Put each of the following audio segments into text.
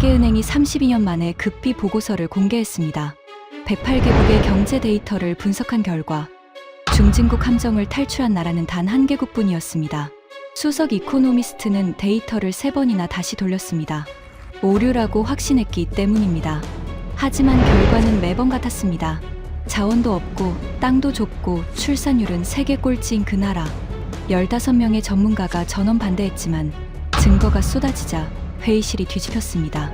세계은행이 32년 만에 급비 보고서를 공개했습니다. 108개국의 경제 데이터를 분석한 결과 중진국 함정을 탈출한 나라는 단 한 개국뿐이었습니다. 수석 이코노미스트는 데이터를 3번이나 다시 돌렸습니다. 오류라고 확신했기 때문입니다. 하지만 결과는 매번 같았습니다. 자원도 없고 땅도 좁고 출산율은 세계 꼴찌인 그 나라. 15명의 전문가가 전원 반대했지만 증거가 쏟아지자 회의실이 뒤집혔습니다.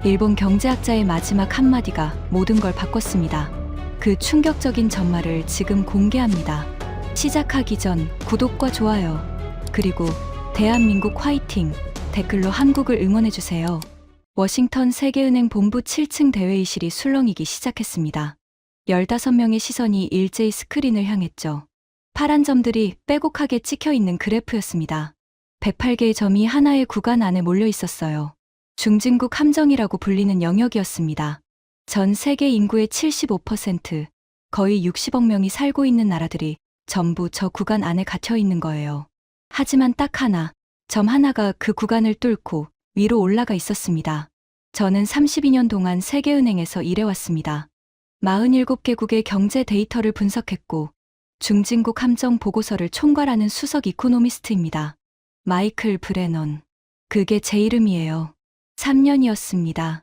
일본 경제학자의 마지막 한마디가 모든 걸 바꿨습니다. 그 충격적인 전말을 지금 공개합니다. 시작하기 전 구독과 좋아요, 그리고 대한민국 화이팅 댓글로 한국을 응원해주세요. 워싱턴 세계은행 본부 7층 대회의실이 술렁이기 시작했습니다. 15명의 시선이 일제히 스크린을 향했죠. 파란 점들이 빼곡하게 찍혀있는 그래프였습니다. 108개의 점이 하나의 구간 안에 몰려 있었어요. 중진국 함정이라고 불리는 영역이었습니다. 전 세계 인구의 75%, 거의 60억 명이 살고 있는 나라들이 전부 저 구간 안에 갇혀 있는 거예요. 하지만 딱 하나, 점 하나가 그 구간을 뚫고 위로 올라가 있었습니다. 저는 32년 동안 세계은행에서 일해왔습니다. 47개국의 경제 데이터를 분석했고 중진국 함정 보고서를 총괄하는 수석 이코노미스트입니다. 마이클 브레넌. 그게 제 이름이에요. 3년이었습니다.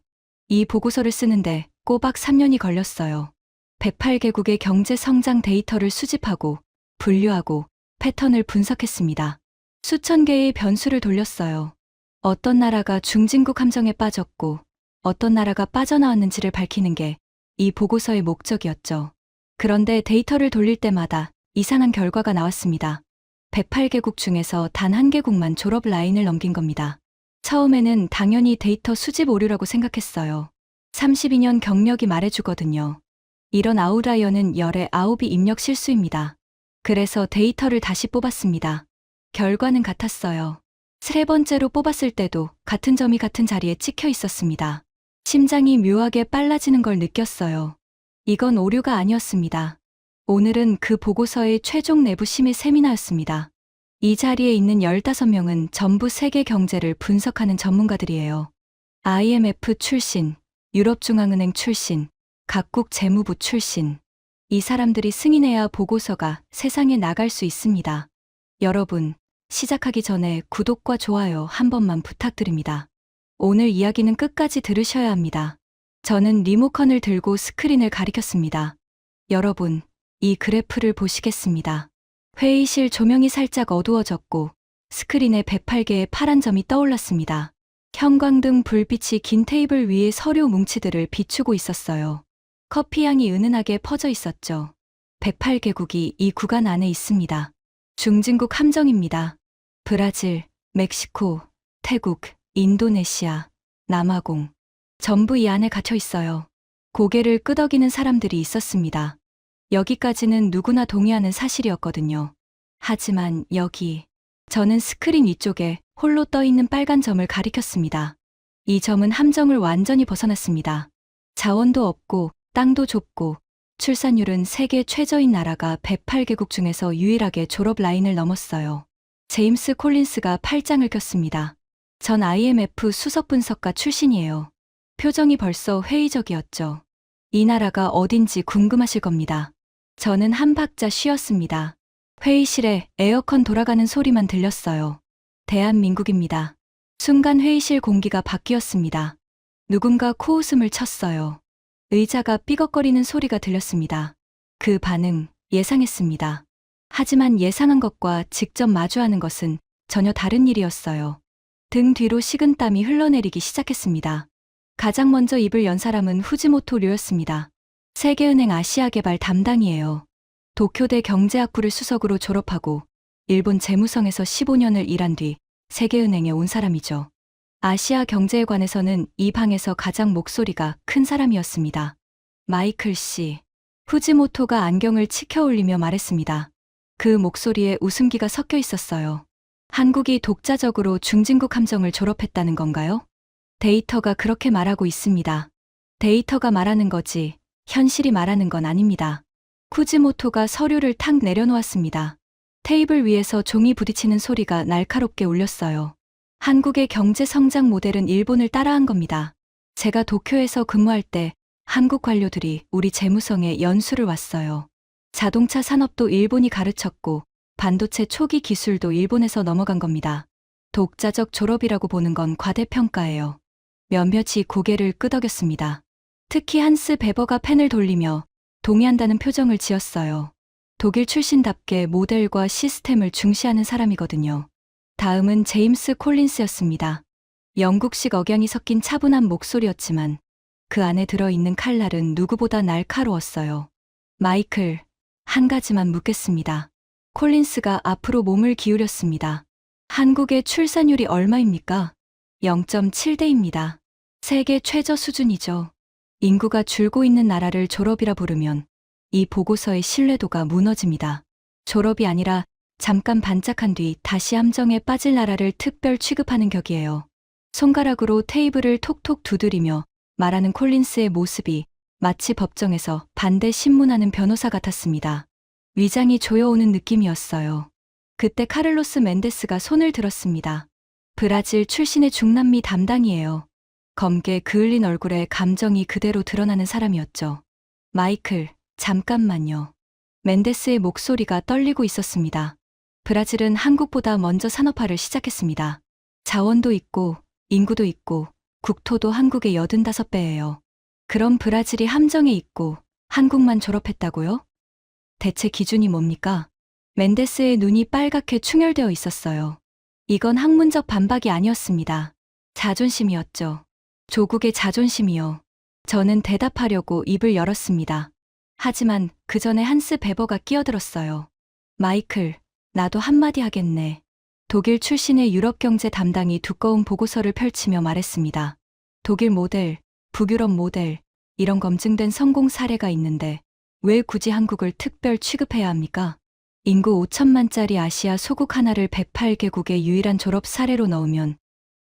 이 보고서를 쓰는데 꼬박 3년이 걸렸어요. 108개국의 경제 성장 데이터를 수집하고 분류하고 패턴을 분석했습니다. 수천 개의 변수를 돌렸어요. 어떤 나라가 중진국 함정에 빠졌고 어떤 나라가 빠져나왔는지를 밝히는 게 이 보고서의 목적이었죠. 그런데 데이터를 돌릴 때마다 이상한 결과가 나왔습니다. 108개국 중에서 단 한 개국만 졸업 라인을 넘긴 겁니다. 처음에는 당연히 데이터 수집 오류라고 생각했어요. 32년 경력이 말해주거든요. 이런 아웃라이어는 열의 9이 입력 실수입니다. 그래서 데이터를 다시 뽑았습니다. 결과는 같았어요. 세 번째로 뽑았을 때도 같은 점이 같은 자리에 찍혀 있었습니다. 심장이 묘하게 빨라지는 걸 느꼈어요. 이건 오류가 아니었습니다. 오늘은 그 보고서의 최종 내부 심의 세미나였습니다. 이 자리에 있는 15명은 전부 세계 경제를 분석하는 전문가들이에요. IMF 출신, 유럽중앙은행 출신, 각국 재무부 출신. 이 사람들이 승인해야 보고서가 세상에 나갈 수 있습니다. 여러분, 시작하기 전에 구독과 좋아요 한 번만 부탁드립니다. 오늘 이야기는 끝까지 들으셔야 합니다. 저는 리모컨을 들고 스크린을 가리켰습니다. 여러분, 이 그래프를 보시겠습니다. 회의실 조명이 살짝 어두워졌고 스크린에 108개의 파란 점이 떠올랐습니다. 형광등 불빛이 긴 테이블 위에 서류 뭉치들을 비추고 있었어요. 커피향이 은은하게 퍼져 있었죠. 108개국이 이 구간 안에 있습니다. 중진국 함정입니다. 브라질, 멕시코, 태국, 인도네시아, 남아공. 전부 이 안에 갇혀 있어요. 고개를 끄덕이는 사람들이 있었습니다. 여기까지는 누구나 동의하는 사실이었거든요. 하지만 여기, 저는 스크린 위쪽에 홀로 떠 있는 빨간 점을 가리켰습니다. 이 점은 함정을 완전히 벗어났습니다. 자원도 없고 땅도 좁고 출산율은 세계 최저인 나라가 108개국 중에서 유일하게 졸업 라인을 넘었어요. 제임스 콜린스가 팔짱을 꼈습니다. 전 IMF 수석 분석가 출신이에요. 표정이 벌써 회의적이었죠. 이 나라가 어딘지 궁금하실 겁니다. 저는 한 박자 쉬었습니다. 회의실에 에어컨 돌아가는 소리만 들렸어요. 대한민국입니다. 순간 회의실 공기가 바뀌었습니다. 누군가 코웃음을 쳤어요. 의자가 삐걱거리는 소리가 들렸습니다. 그 반응 예상했습니다. 하지만 예상한 것과 직접 마주하는 것은 전혀 다른 일이었어요. 등 뒤로 식은땀이 흘러내리기 시작했습니다. 가장 먼저 입을 연 사람은 후지모토 류였습니다. 세계은행 아시아개발 담당이에요. 도쿄대 경제학부를 수석으로 졸업하고 일본 재무성에서 15년을 일한 뒤 세계은행에 온 사람이죠. 아시아 경제에 관해서는 이 방에서 가장 목소리가 큰 사람이었습니다. 마이클 씨. 후지모토가 안경을 치켜 올리며 말했습니다. 그 목소리에 웃음기가 섞여 있었어요. 한국이 독자적으로 중진국 함정을 졸업했다는 건가요? 데이터가 그렇게 말하고 있습니다. 데이터가 말하는 거지 현실이 말하는 건 아닙니다. 후지모토가 서류를 탁 내려놓았습니다. 테이블 위에서 종이 부딪히는 소리가 날카롭게 울렸어요. 한국의 경제 성장 모델은 일본을 따라한 겁니다. 제가 도쿄에서 근무할 때 한국 관료들이 우리 재무성에 연수를 왔어요. 자동차 산업도 일본이 가르쳤고 반도체 초기 기술도 일본에서 넘어간 겁니다. 독자적 졸업이라고 보는 건 과대평가예요. 몇몇이 고개를 끄덕였습니다. 특히 한스 베버가 펜을 돌리며 동의한다는 표정을 지었어요. 독일 출신답게 모델과 시스템을 중시하는 사람이거든요. 다음은 제임스 콜린스였습니다. 영국식 억양이 섞인 차분한 목소리였지만 그 안에 들어있는 칼날은 누구보다 날카로웠어요. 마이클, 한 가지만 묻겠습니다. 콜린스가 앞으로 몸을 기울였습니다. 한국의 출산율이 얼마입니까? 0.7대입니다. 세계 최저 수준이죠. 인구가 줄고 있는 나라를 졸업이라 부르면 이 보고서의 신뢰도가 무너집니다. 졸업이 아니라 잠깐 반짝한 뒤 다시 함정에 빠질 나라를 특별 취급하는 격이에요. 손가락으로 테이블을 톡톡 두드리며 말하는 콜린스의 모습이 마치 법정에서 반대 신문하는 변호사 같았습니다. 위장이 조여오는 느낌이었어요. 그때 카를로스 멘데스가 손을 들었습니다. 브라질 출신의 중남미 담당이에요. 검게 그을린 얼굴에 감정이 그대로 드러나는 사람이었죠. 마이클, 잠깐만요. 멘데스의 목소리가 떨리고 있었습니다. 브라질은 한국보다 먼저 산업화를 시작했습니다. 자원도 있고 인구도 있고 국토도 한국의 85배예요. 그럼 브라질이 함정에 있고 한국만 졸업했다고요? 대체 기준이 뭡니까? 멘데스의 눈이 빨갛게 충혈되어 있었어요. 이건 학문적 반박이 아니었습니다. 자존심이었죠. 조국의 자존심이요. 저는 대답하려고 입을 열었습니다. 하지만 그 전에 한스 베버가 끼어들었어요. 마이클, 나도 한마디 하겠네. 독일 출신의 유럽 경제 담당이 두꺼운 보고서를 펼치며 말했습니다. 독일 모델, 북유럽 모델, 이런 검증된 성공 사례가 있는데 왜 굳이 한국을 특별 취급해야 합니까? 인구 5천만짜리 아시아 소국 하나를 108개국의 유일한 졸업 사례로 넣으면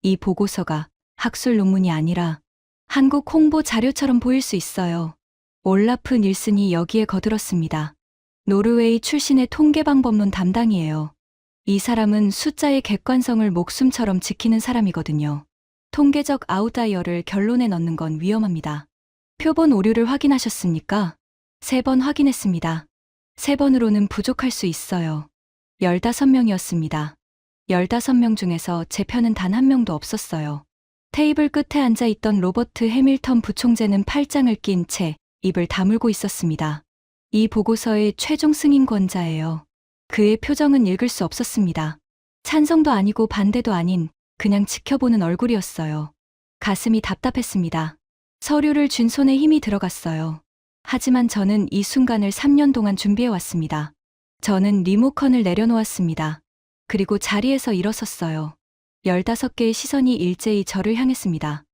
이 보고서가 학술 논문이 아니라 한국 홍보 자료처럼 보일 수 있어요. 올라프 닐슨이 여기에 거들었습니다. 노르웨이 출신의 통계방법론 담당이에요. 이 사람은 숫자의 객관성을 목숨처럼 지키는 사람이거든요. 통계적 아웃다이어를 결론에 넣는 건 위험합니다. 표본 오류를 확인하셨습니까? 3번 확인했습니다. 3번으로는 부족할 수 있어요. 15명이었습니다. 15명 중에서 제 편은 단 한 명도 없었어요. 테이블 끝에 앉아 있던 로버트 해밀턴 부총재는 팔짱을 낀 채 입을 다물고 있었습니다. 이 보고서의 최종 승인권자예요. 그의 표정은 읽을 수 없었습니다. 찬성도 아니고 반대도 아닌 그냥 지켜보는 얼굴이었어요. 가슴이 답답했습니다. 서류를 쥔 손에 힘이 들어갔어요. 하지만 저는 이 순간을 3년 동안 준비해왔습니다. 저는 리모컨을 내려놓았습니다. 그리고 자리에서 일어섰어요. 15개의 시선이 일제히 저를 향했습니다.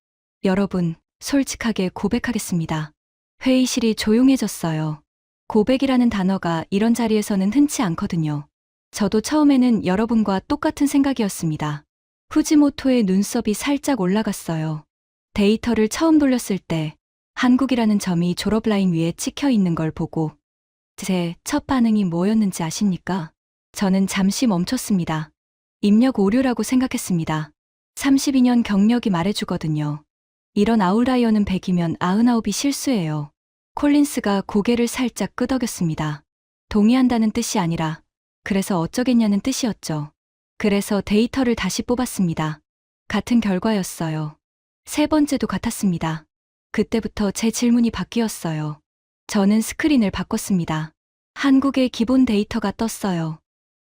여러분, 솔직하게 고백하겠습니다. 회의실이 조용해졌어요. 고백이라는 단어가 이런 자리에서는 흔치 않거든요. 저도 처음에는 여러분과 똑같은 생각이었습니다. 후지모토의 눈썹이 살짝 올라갔어요. 데이터를 처음 돌렸을 때 한국이라는 점이 졸업 라인 위에 찍혀 있는 걸 보고 제 첫 반응이 뭐였는지 아십니까? 저는 잠시 멈췄습니다. 입력 오류라고 생각했습니다. 32년 경력이 말해주거든요. 이런 아웃라이어는 100이면 99이 실수예요. 콜린스가 고개를 살짝 끄덕였습니다. 동의한다는 뜻이 아니라 그래서 어쩌겠냐는 뜻이었죠. 그래서 데이터를 다시 뽑았습니다. 같은 결과였어요. 3번째도 같았습니다. 그때부터 제 질문이 바뀌었어요. 저는 스크린을 바꿨습니다. 한국의 기본 데이터가 떴어요.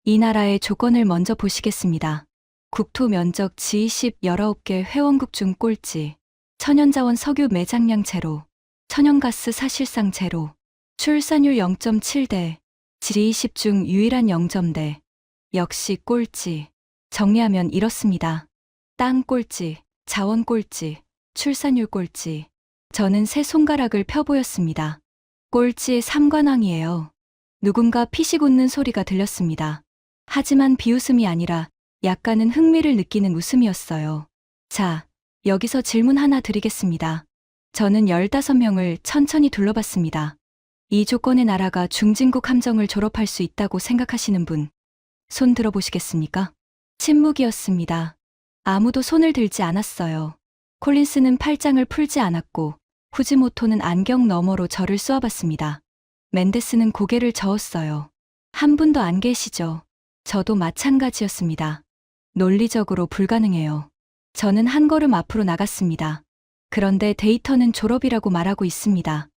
이 나라의 조건을 먼저 보시겠습니다. 국토 면적 G20 19개 회원국 중 꼴찌. 천연자원 석유 매장량 제로. 천연가스 사실상 제로. 출산율 0.7대. G20 중 유일한 0점대. 역시 꼴찌. 정리하면 이렇습니다. 땅 꼴찌, 자원 꼴찌, 출산율 꼴찌. 저는 세 손가락을 펴보였습니다. 꼴찌의 삼관왕이에요. 누군가 피식 웃는 소리가 들렸습니다. 하지만 비웃음이 아니라 약간은 흥미를 느끼는 웃음이었어요. 자, 여기서 질문 하나 드리겠습니다. 저는 15명을 천천히 둘러봤습니다. 이 조건의 나라가 중진국 함정을 졸업할 수 있다고 생각하시는 분, 손 들어보시겠습니까? 침묵이었습니다. 아무도 손을 들지 않았어요. 콜린스는 팔짱을 풀지 않았고 후지모토는 안경 너머로 저를 쏘아봤습니다. 멘데스는 고개를 저었어요. 한 분도 안 계시죠? 저도 마찬가지였습니다. 논리적으로 불가능해요. 저는 한 걸음 앞으로 나갔습니다. 그런데 데이터는 졸업이라고 말하고 있습니다.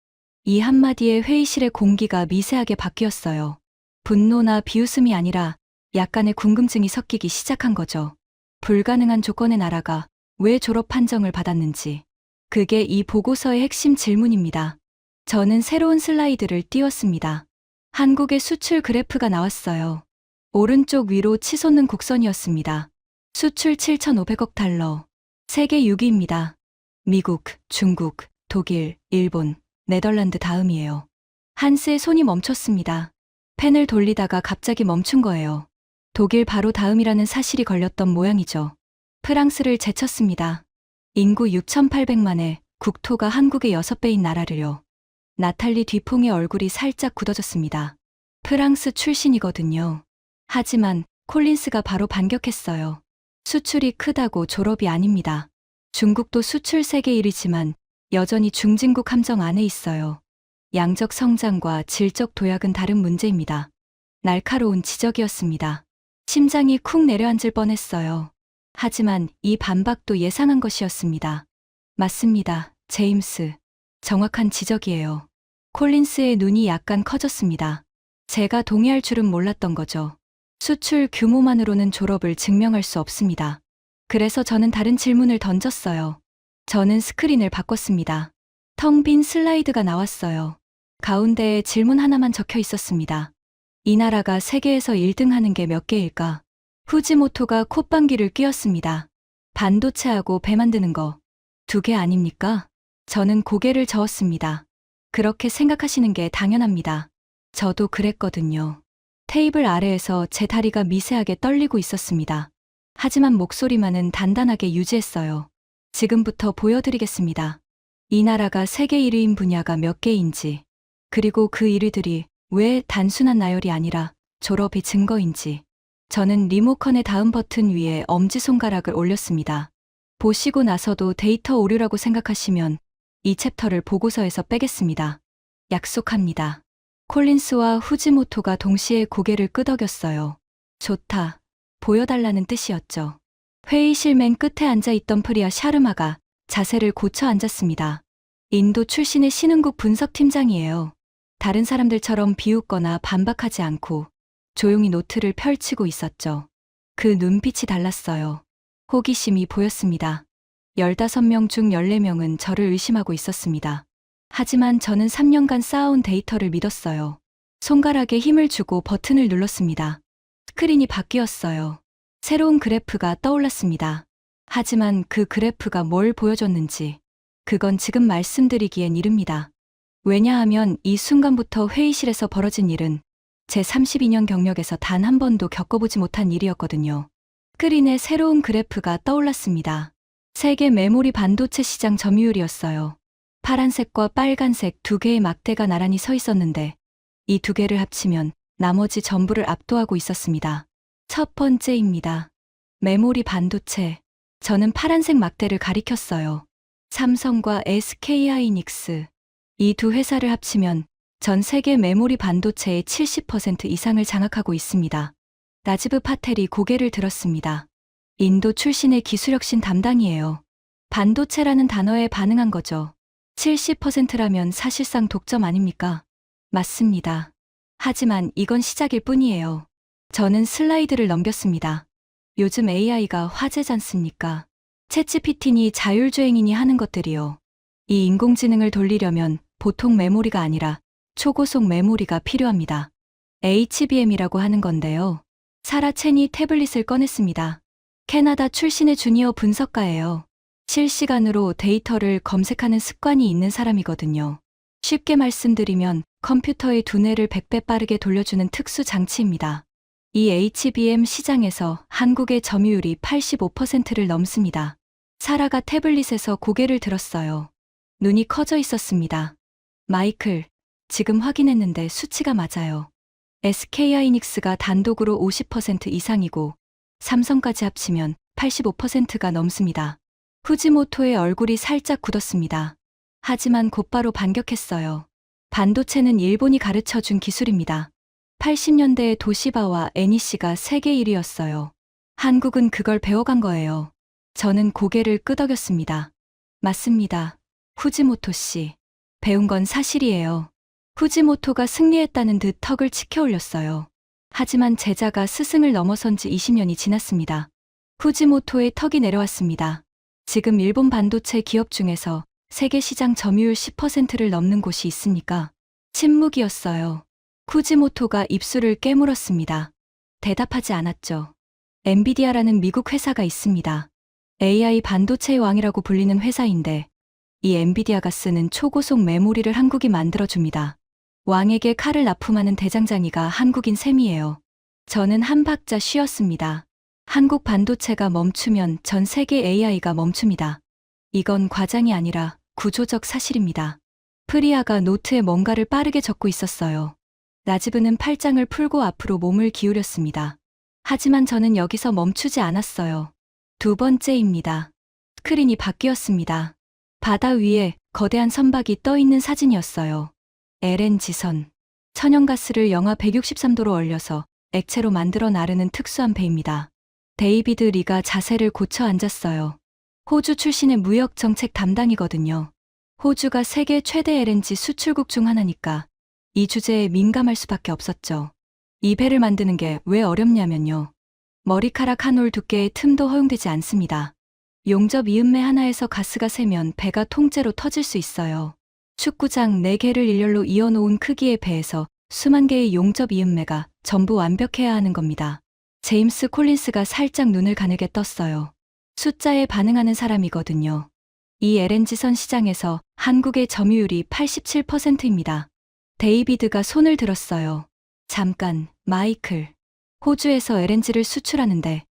이 한마디에 회의실의 공기가 미세하게 바뀌었어요. 분노나 비웃음이 아니라 약간의 궁금증이 섞이기 시작한 거죠. 불가능한 조건의 나라가 왜 졸업 판정을 받았는지. 그게 이 보고서의 핵심 질문입니다. 저는 새로운 슬라이드를 띄웠습니다. 한국의 수출 그래프가 나왔어요. 오른쪽 위로 치솟는 곡선이었습니다. 수출 7,500억 달러. 세계 6위입니다. 미국, 중국, 독일, 일본, 네덜란드 다음이에요. 한스의 손이 멈췄습니다. 펜을 돌리다가 갑자기 멈춘 거예요. 독일 바로 다음이라는 사실이 걸렸던 모양이죠. 프랑스를 제쳤습니다. 인구 6,800만에 국토가 한국의 6배인 나라를요. 나탈리 뒤퐁의 얼굴이 살짝 굳어졌습니다. 프랑스 출신이거든요. 하지만 콜린스가 바로 반격했어요. 수출이 크다고 졸업이 아닙니다. 중국도 수출 세계 1위지만 여전히 중진국 함정 안에 있어요. 양적 성장과 질적 도약은 다른 문제입니다. 날카로운 지적이었습니다. 심장이 쿵 내려앉을 뻔했어요. 하지만 이 반박도 예상한 것이었습니다. 맞습니다, 제임스. 정확한 지적이에요. 콜린스의 눈이 약간 커졌습니다. 제가 동의할 줄은 몰랐던 거죠. 수출 규모만으로는 졸업을 증명할 수 없습니다. 그래서 저는 다른 질문을 던졌어요. 저는 스크린을 바꿨습니다. 텅 빈 슬라이드가 나왔어요. 가운데에 질문 하나만 적혀 있었습니다. 이 나라가 세계에서 1등 하는 게 몇 개일까? 후지모토가 콧방귀를 뀌었습니다. 반도체하고 배 만드는 거. 2개 아닙니까? 저는 고개를 저었습니다. 그렇게 생각하시는 게 당연합니다. 저도 그랬거든요. 테이블 아래에서 제 다리가 미세하게 떨리고 있었습니다. 하지만 목소리만은 단단하게 유지했어요. 지금부터 보여드리겠습니다. 이 나라가 세계 1위인 분야가 몇 개인지, 그리고 그 1위들이 왜 단순한 나열이 아니라 졸업이 증거인지. 저는 리모컨의 다음 버튼 위에 엄지손가락을 올렸습니다. 보시고 나서도 데이터 오류라고 생각하시면 이 챕터를 보고서에서 빼겠습니다. 약속합니다. 콜린스와 후지모토가 동시에 고개를 끄덕였어요. 좋다. 보여달라는 뜻이었죠. 회의실 맨 끝에 앉아있던 프리아 샤르마가 자세를 고쳐 앉았습니다. 인도 출신의 신흥국 분석팀장이에요. 다른 사람들처럼 비웃거나 반박하지 않고 조용히 노트를 펼치고 있었죠. 그 눈빛이 달랐어요. 호기심이 보였습니다. 15명 중 14명은 저를 의심하고 있었습니다. 하지만 저는 3년간 쌓아온 데이터를 믿었어요. 손가락에 힘을 주고 버튼을 눌렀습니다. 스크린이 바뀌었어요. 새로운 그래프가 떠올랐습니다. 하지만 그 그래프가 뭘 보여줬는지, 그건 지금 말씀드리기엔 이릅니다. 왜냐하면 이 순간부터 회의실에서 벌어진 일은 제 32년 경력에서 단 한 번도 겪어보지 못한 일이었거든요. 스크린에 새로운 그래프가 떠올랐습니다. 세계 메모리 반도체 시장 점유율이었어요. 파란색과 빨간색 2개의 막대가 나란히 서 있었는데 이 2개를 합치면 나머지 전부를 압도하고 있었습니다. 첫 번째입니다. 메모리 반도체. 저는 파란색 막대를 가리켰어요. 삼성과 SK하이닉스. 이 두 회사를 합치면 전 세계 메모리 반도체의 70% 이상을 장악하고 있습니다. 나지브 파텔이 고개를 들었습니다. 인도 출신의 기술혁신 담당이에요. 반도체라는 단어에 반응한 거죠. 70%라면 사실상 독점 아닙니까? 맞습니다. 하지만 이건 시작일 뿐이에요. 저는 슬라이드를 넘겼습니다. 요즘 AI가 화제잖습니까? 챗GPT니 자율주행이니 하는 것들이요. 이 인공지능을 돌리려면 보통 메모리가 아니라 초고속 메모리가 필요합니다. HBM이라고 하는 건데요. 사라 첸이 태블릿을 꺼냈습니다. 캐나다 출신의 주니어 분석가예요. 실시간으로 데이터를 검색하는 습관이 있는 사람이거든요. 쉽게 말씀드리면 컴퓨터의 두뇌를 100배 빠르게 돌려주는 특수 장치입니다. 이 HBM 시장에서 한국의 점유율이 85%를 넘습니다. 사라가 태블릿에서 고개를 들었어요. 눈이 커져 있었습니다. 마이클, 지금 확인했는데 수치가 맞아요. SK하이닉스가 단독으로 50% 이상이고 삼성까지 합치면 85%가 넘습니다. 후지모토의 얼굴이 살짝 굳었습니다. 하지만 곧바로 반격했어요. 반도체는 일본이 가르쳐준 기술입니다. 80년대에 도시바와 애니씨가 세계 1위였어요. 한국은 그걸 배워간 거예요. 저는 고개를 끄덕였습니다. 맞습니다. 후지모토 씨. 배운 건 사실이에요. 후지모토가 승리했다는 듯 턱을 치켜 올렸어요. 하지만 제자가 스승을 넘어선 지 20년이 지났습니다. 후지모토의 턱이 내려왔습니다. 지금 일본 반도체 기업 중에서 세계 시장 점유율 10%를 넘는 곳이 있습니까? 침묵이었어요. 후지모토가 입술을 깨물었습니다. 대답하지 않았죠. 엔비디아라는 미국 회사가 있습니다. AI 반도체의 왕이라고 불리는 회사인데 이 엔비디아가 쓰는 초고속 메모리를 한국이 만들어줍니다. 왕에게 칼을 납품하는 대장장이가 한국인 셈이에요. 저는 한 박자 쉬었습니다. 한국 반도체가 멈추면 전 세계 AI가 멈춥니다. 이건 과장이 아니라 구조적 사실입니다. 프리아가 노트에 뭔가를 빠르게 적고 있었어요. 라지브는 팔짱을 풀고 앞으로 몸을 기울였습니다. 하지만 저는 여기서 멈추지 않았어요. 두 번째입니다. 스크린이 바뀌었습니다. 바다 위에 거대한 선박이 떠 있는 사진이었어요. LNG선. 천연가스를 영하 163도로 얼려서 액체로 만들어 나르는 특수한 배입니다. 데이비드 리가 자세를 고쳐 앉았어요. 호주 출신의 무역 정책 담당이거든요. 호주가 세계 최대 LNG 수출국 중 하나니까 이 주제에 민감할 수밖에 없었죠. 이 배를 만드는 게 왜 어렵냐면요. 머리카락 한 올 두께의 틈도 허용되지 않습니다. 용접 이음매 하나에서 가스가 새면 배가 통째로 터질 수 있어요. 축구장 4개를 일렬로 이어놓은 크기의 배에서 수만 개의 용접 이음매가 전부 완벽해야 하는 겁니다. 제임스 콜린스가 살짝 눈을 가늘게 떴어요. 숫자에 반응하는 사람이거든요. 이 LNG선 시장에서 한국의 점유율이 87%입니다. 데이비드가 손을 들었어요. 잠깐, 마이클. 호주에서 LNG를 수출하는데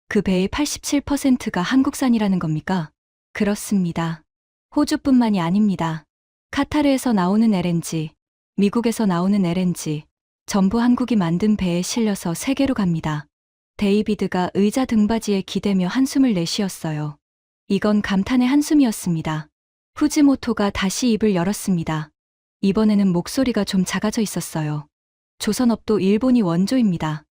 그 배의 87%가 한국산이라는 겁니까? 그렇습니다. 호주뿐만이 아닙니다. 카타르에서 나오는 LNG, 미국에서 나오는 LNG, 전부 한국이 만든 배에 실려서 세계로 갑니다. 데이비드가 의자 등받이에 기대며 한숨을 내쉬었어요. 이건 감탄의 한숨이었습니다. 후지모토가 다시 입을 열었습니다. 이번에는 목소리가 좀 작아져 있었어요. 조선업도 일본이 원조입니다.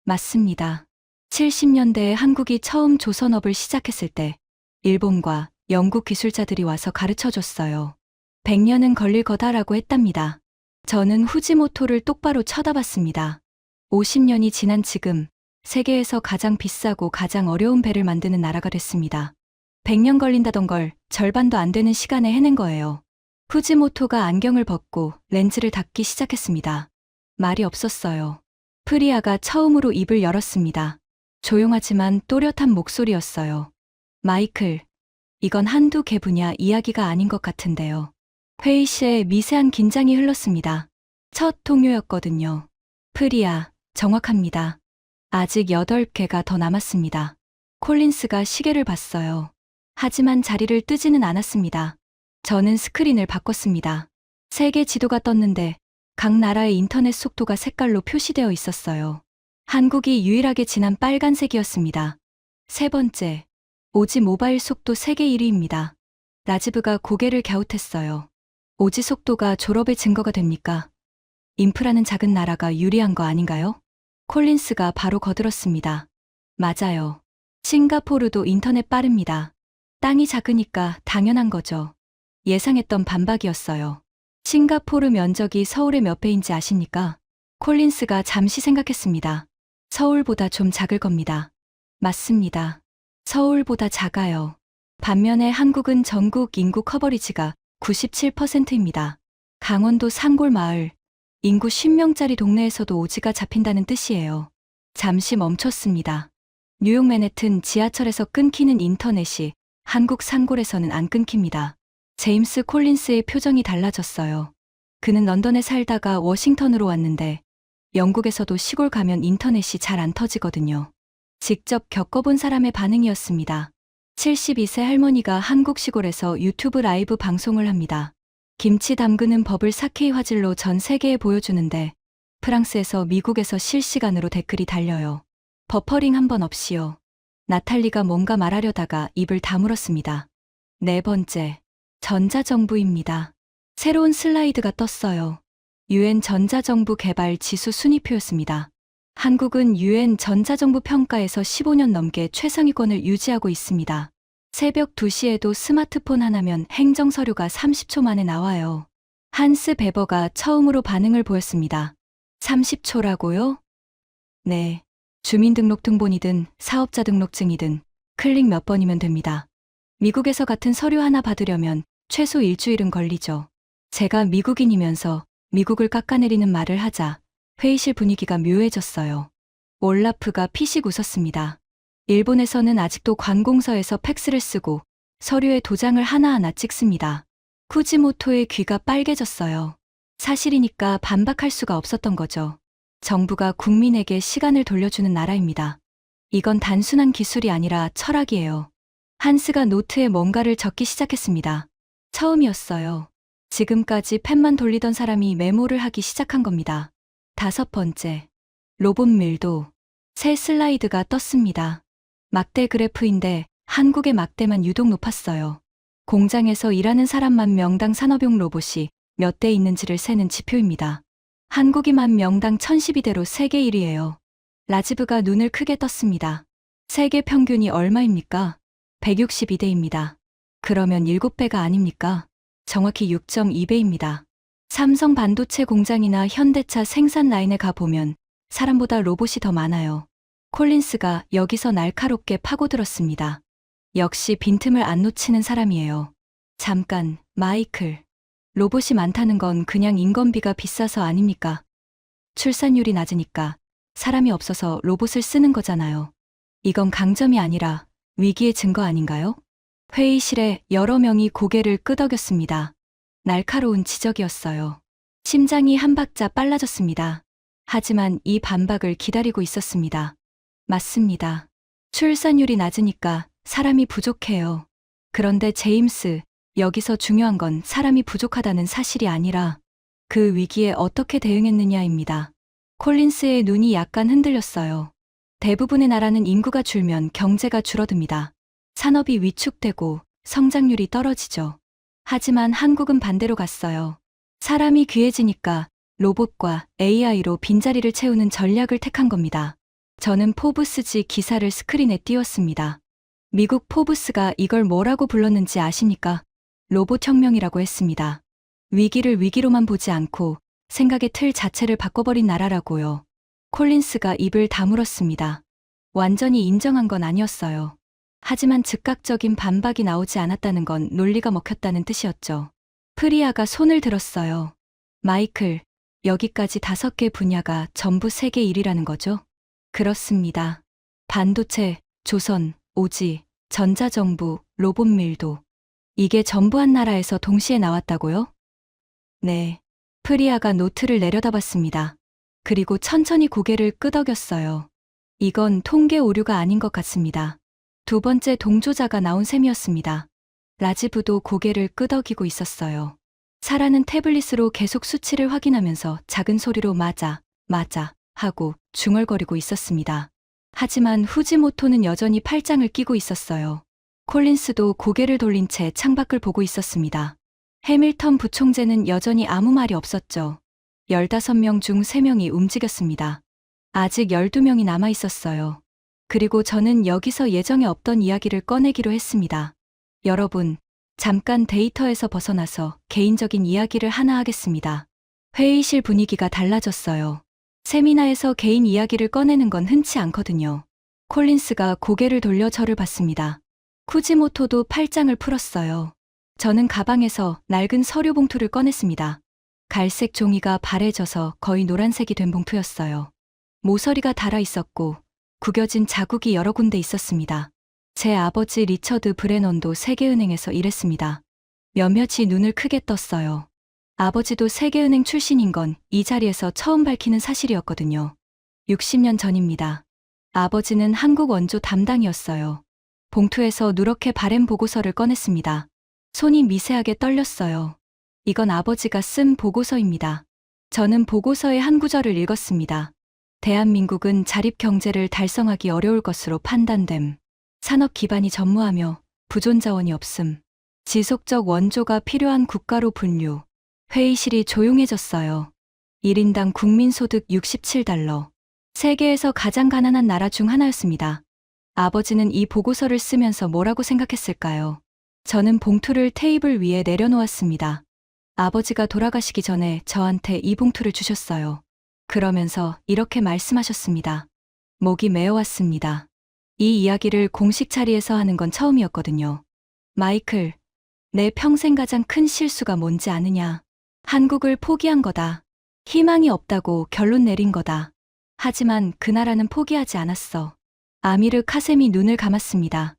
맞습니다. 70년대에 한국이 처음 조선업을 시작했을 때 일본과 영국 기술자들이 와서 가르쳐줬어요. 100년은 걸릴 거다라고 했답니다. 저는 후지모토를 똑바로 쳐다봤습니다. 50년이 지난 지금 세계에서 가장 비싸고 가장 어려운 배를 만드는 나라가 됐습니다. 100년 걸린다던 걸 절반도 안 되는 시간에 해낸 거예요. 후지모토가 안경을 벗고 렌즈를 닦기 시작했습니다. 말이 없었어요. 프리아가 처음으로 입을 열었습니다. 조용하지만 또렷한 목소리였어요. 마이클, 이건 한두 개 분야 이야기가 아닌 것 같은데요. 회의실에 미세한 긴장이 흘렀습니다. 첫 동요였거든요. 프리아, 정확합니다. 아직 8개가 더 남았습니다. 콜린스가 시계를 봤어요. 하지만 자리를 뜨지는 않았습니다. 저는 스크린을 바꿨습니다. 세계 지도가 떴는데 각 나라의 인터넷 속도가 색깔로 표시되어 있었어요. 한국이 유일하게 진한 빨간색이었습니다. 세 번째, 오지 모바일 속도 세계 1위입니다. 라지브가 고개를 갸웃했어요. 오지 속도가 졸업의 증거가 됩니까? 인프라는 작은 나라가 유리한 거 아닌가요? 콜린스가 바로 거들었습니다. 맞아요. 싱가포르도 인터넷 빠릅니다. 땅이 작으니까 당연한 거죠. 예상했던 반박이었어요. 싱가포르 면적이 서울의 몇 배인지 아십니까? 콜린스가 잠시 생각했습니다. 서울보다 좀 작을 겁니다. 맞습니다. 서울보다 작아요. 반면에 한국은 전국 인구 커버리지가 97%입니다. 강원도 산골마을, 인구 10명짜리 동네에서도 오지가 잡힌다는 뜻이에요. 잠시 멈췄습니다. 뉴욕 맨해튼 지하철에서 끊기는 인터넷이 한국 산골에서는 안 끊깁니다. 제임스 콜린스의 표정이 달라졌어요. 그는 런던에 살다가 워싱턴으로 왔는데 영국에서도 시골 가면 인터넷이 잘 안 터지거든요. 직접 겪어본 사람의 반응이었습니다. 72세 할머니가 한국 시골에서 유튜브 라이브 방송을 합니다. 김치 담그는 법을 4K 화질로 전 세계에 보여주는데 프랑스에서 미국에서 실시간으로 댓글이 달려요. 버퍼링 한 번 없이요. 나탈리가 뭔가 말하려다가 입을 다물었습니다. 네 번째, 전자정부입니다. 새로운 슬라이드가 떴어요. UN 전자정부 개발 지수 순위표였습니다. 한국은 UN 전자정부 평가에서 15년 넘게 최상위권을 유지하고 있습니다. 새벽 2시에도 스마트폰 하나면 행정서류가 30초 만에 나와요. 한스 베버가 처음으로 반응을 보였습니다. 30초라고요? 네. 주민등록등본이든 사업자 등록증이든 클릭 몇 번이면 됩니다. 미국에서 같은 서류 하나 받으려면 최소 일주일은 걸리죠. 제가 미국인이면서 미국을 깎아내리는 말을 하자 회의실 분위기가 묘해졌어요. 올라프가 피식 웃었습니다. 일본에서는 아직도 관공서에서 팩스를 쓰고 서류에 도장을 하나하나 찍습니다. 쿠지모토의 귀가 빨개졌어요. 사실이니까 반박할 수가 없었던 거죠. 정부가 국민에게 시간을 돌려주는 나라입니다. 이건 단순한 기술이 아니라 철학이에요. 한스가 노트에 뭔가를 적기 시작했습니다. 처음이었어요. 지금까지 펜만 돌리던 사람이 메모를 하기 시작한 겁니다. 다섯 번째, 로봇 밀도. 새 슬라이드가 떴습니다. 막대 그래프인데 한국의 막대만 유독 높았어요. 공장에서 일하는 사람만 명당 산업용 로봇이 몇 대 있는지를 세는 지표입니다. 한국이 만 명당 1012대로 세계 1위예요. 라지브가 눈을 크게 떴습니다. 세계 평균이 얼마입니까? 162대입니다. 그러면 7배가 아닙니까? 정확히 6.2배입니다. 삼성 반도체 공장이나 현대차 생산 라인에 가보면 사람보다 로봇이 더 많아요. 콜린스가 여기서 날카롭게 파고들었습니다. 역시 빈틈을 안 놓치는 사람이에요. 잠깐, 마이클. 로봇이 많다는 건 그냥 인건비가 비싸서 아닙니까? 출산율이 낮으니까 사람이 없어서 로봇을 쓰는 거잖아요. 이건 강점이 아니라 위기의 증거 아닌가요? 회의실에 여러 명이 고개를 끄덕였습니다. 날카로운 지적이었어요. 심장이 한 박자 빨라졌습니다. 하지만 이 반박을 기다리고 있었습니다. 맞습니다. 출산율이 낮으니까 사람이 부족해요. 그런데 제임스, 여기서 중요한 건 사람이 부족하다는 사실이 아니라 그 위기에 어떻게 대응했느냐입니다. 콜린스의 눈이 약간 흔들렸어요. 대부분의 나라는 인구가 줄면 경제가 줄어듭니다. 산업이 위축되고 성장률이 떨어지죠. 하지만 한국은 반대로 갔어요. 사람이 귀해지니까 로봇과 AI로 빈자리를 채우는 전략을 택한 겁니다. 저는 포브스지 기사를 스크린에 띄웠습니다. 미국 포브스가 이걸 뭐라고 불렀는지 아십니까? 로봇 혁명이라고 했습니다. 위기를 위기로만 보지 않고 생각의 틀 자체를 바꿔버린 나라라고요. 콜린스가 입을 다물었습니다. 완전히 인정한 건 아니었어요. 하지만 즉각적인 반박이 나오지 않았다는 건 논리가 먹혔다는 뜻이었죠. 프리아가 손을 들었어요. 마이클, 여기까지 5개 분야가 전부 세계 1위라는 거죠? 그렇습니다. 반도체, 조선, 오지, 전자정부, 로봇 밀도. 이게 전부 한 나라에서 동시에 나왔다고요? 네. 프리아가 노트를 내려다봤습니다. 그리고 천천히 고개를 끄덕였어요. 이건 통계 오류가 아닌 것 같습니다. 두 번째 동조자가 나온 셈이었습니다. 라지브도 고개를 끄덕이고 있었어요. 사라는 태블릿으로 계속 수치를 확인하면서 작은 소리로 맞아 하고 중얼거리고 있었습니다. 하지만 후지모토는 여전히 팔짱을 끼고 있었어요. 콜린스도 고개를 돌린 채 창밖을 보고 있었습니다. 해밀턴 부총재는 여전히 아무 말이 없었죠. 15명 중 3명이 움직였습니다. 아직 12명이 남아 있었어요. 그리고 저는 여기서 예정에 없던 이야기를 꺼내기로 했습니다. 여러분, 잠깐 데이터에서 벗어나서 개인적인 이야기를 하나 하겠습니다. 회의실 분위기가 달라졌어요. 세미나에서 개인 이야기를 꺼내는 건 흔치 않거든요. 콜린스가 고개를 돌려 저를 봤습니다. 쿠지모토도 팔짱을 풀었어요. 저는 가방에서 낡은 서류 봉투를 꺼냈습니다. 갈색 종이가 바래져서 거의 노란색이 된 봉투였어요. 모서리가 달아 있었고 구겨진 자국이 여러 군데 있었습니다. 제 아버지 리처드 브레넌도 세계은행에서 일했습니다. 몇몇이 눈을 크게 떴어요. 아버지도 세계은행 출신인 건 이 자리에서 처음 밝히는 사실이었거든요. 60년 전입니다. 아버지는 한국 원조 담당이었어요. 봉투에서 누렇게 바랜 보고서를 꺼냈습니다. 손이 미세하게 떨렸어요. 이건 아버지가 쓴 보고서입니다. 저는 보고서의 한 구절을 읽었습니다. 대한민국은 자립 경제를 달성하기 어려울 것으로 판단됨. 산업 기반이 전무하며 부존 자원이 없음. 지속적 원조가 필요한 국가로 분류. 회의실이 조용해졌어요. 1인당 국민소득 67달러. 세계에서 가장 가난한 나라 중 하나였습니다. 아버지는 이 보고서를 쓰면서 뭐라고 생각했을까요? 저는 봉투를 테이블 위에 내려놓았습니다. 아버지가 돌아가시기 전에 저한테 이 봉투를 주셨어요. 그러면서 이렇게 말씀하셨습니다. 목이 메어왔습니다. 이 이야기를 공식 자리에서 하는 건 처음이었거든요. 마이클, 내 평생 가장 큰 실수가 뭔지 아느냐? 한국을 포기한 거다. 희망이 없다고 결론 내린 거다. 하지만 그 나라는 포기하지 않았어. 아미르 카셈이 눈을 감았습니다.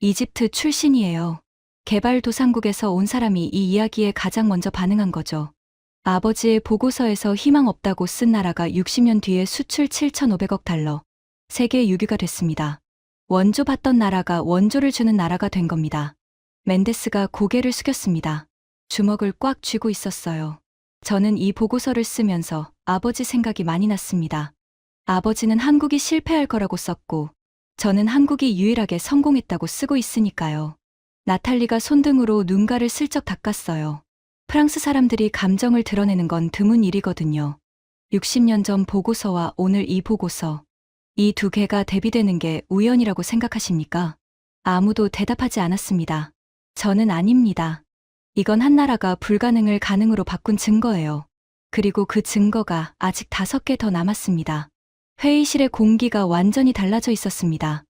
이집트 출신이에요. 개발도상국에서 온 사람이 이 이야기에 가장 먼저 반응한 거죠. 아버지의 보고서에서 희망 없다고 쓴 나라가 60년 뒤에 수출 7,500억 달러, 세계 6위가 됐습니다. 원조 받던 나라가 원조를 주는 나라가 된 겁니다. 멘데스가 고개를 숙였습니다. 주먹을 꽉 쥐고 있었어요. 저는 이 보고서를 쓰면서 아버지 생각이 많이 났습니다. 아버지는 한국이 실패할 거라고 썼고, 저는 한국이 유일하게 성공했다고 쓰고 있으니까요. 나탈리가 손등으로 눈가를 슬쩍 닦았어요. 프랑스 사람들이 감정을 드러내는 건 드문 일이거든요. 60년 전 보고서와 오늘 이 보고서, 이 두 개가 대비되는 게 우연이라고 생각하십니까? 아무도 대답하지 않았습니다. 저는 아닙니다. 이건 한 나라가 불가능을 가능으로 바꾼 증거예요. 그리고 그 증거가 아직 5개 더 남았습니다. 회의실의 공기가 완전히 달라져 있었습니다.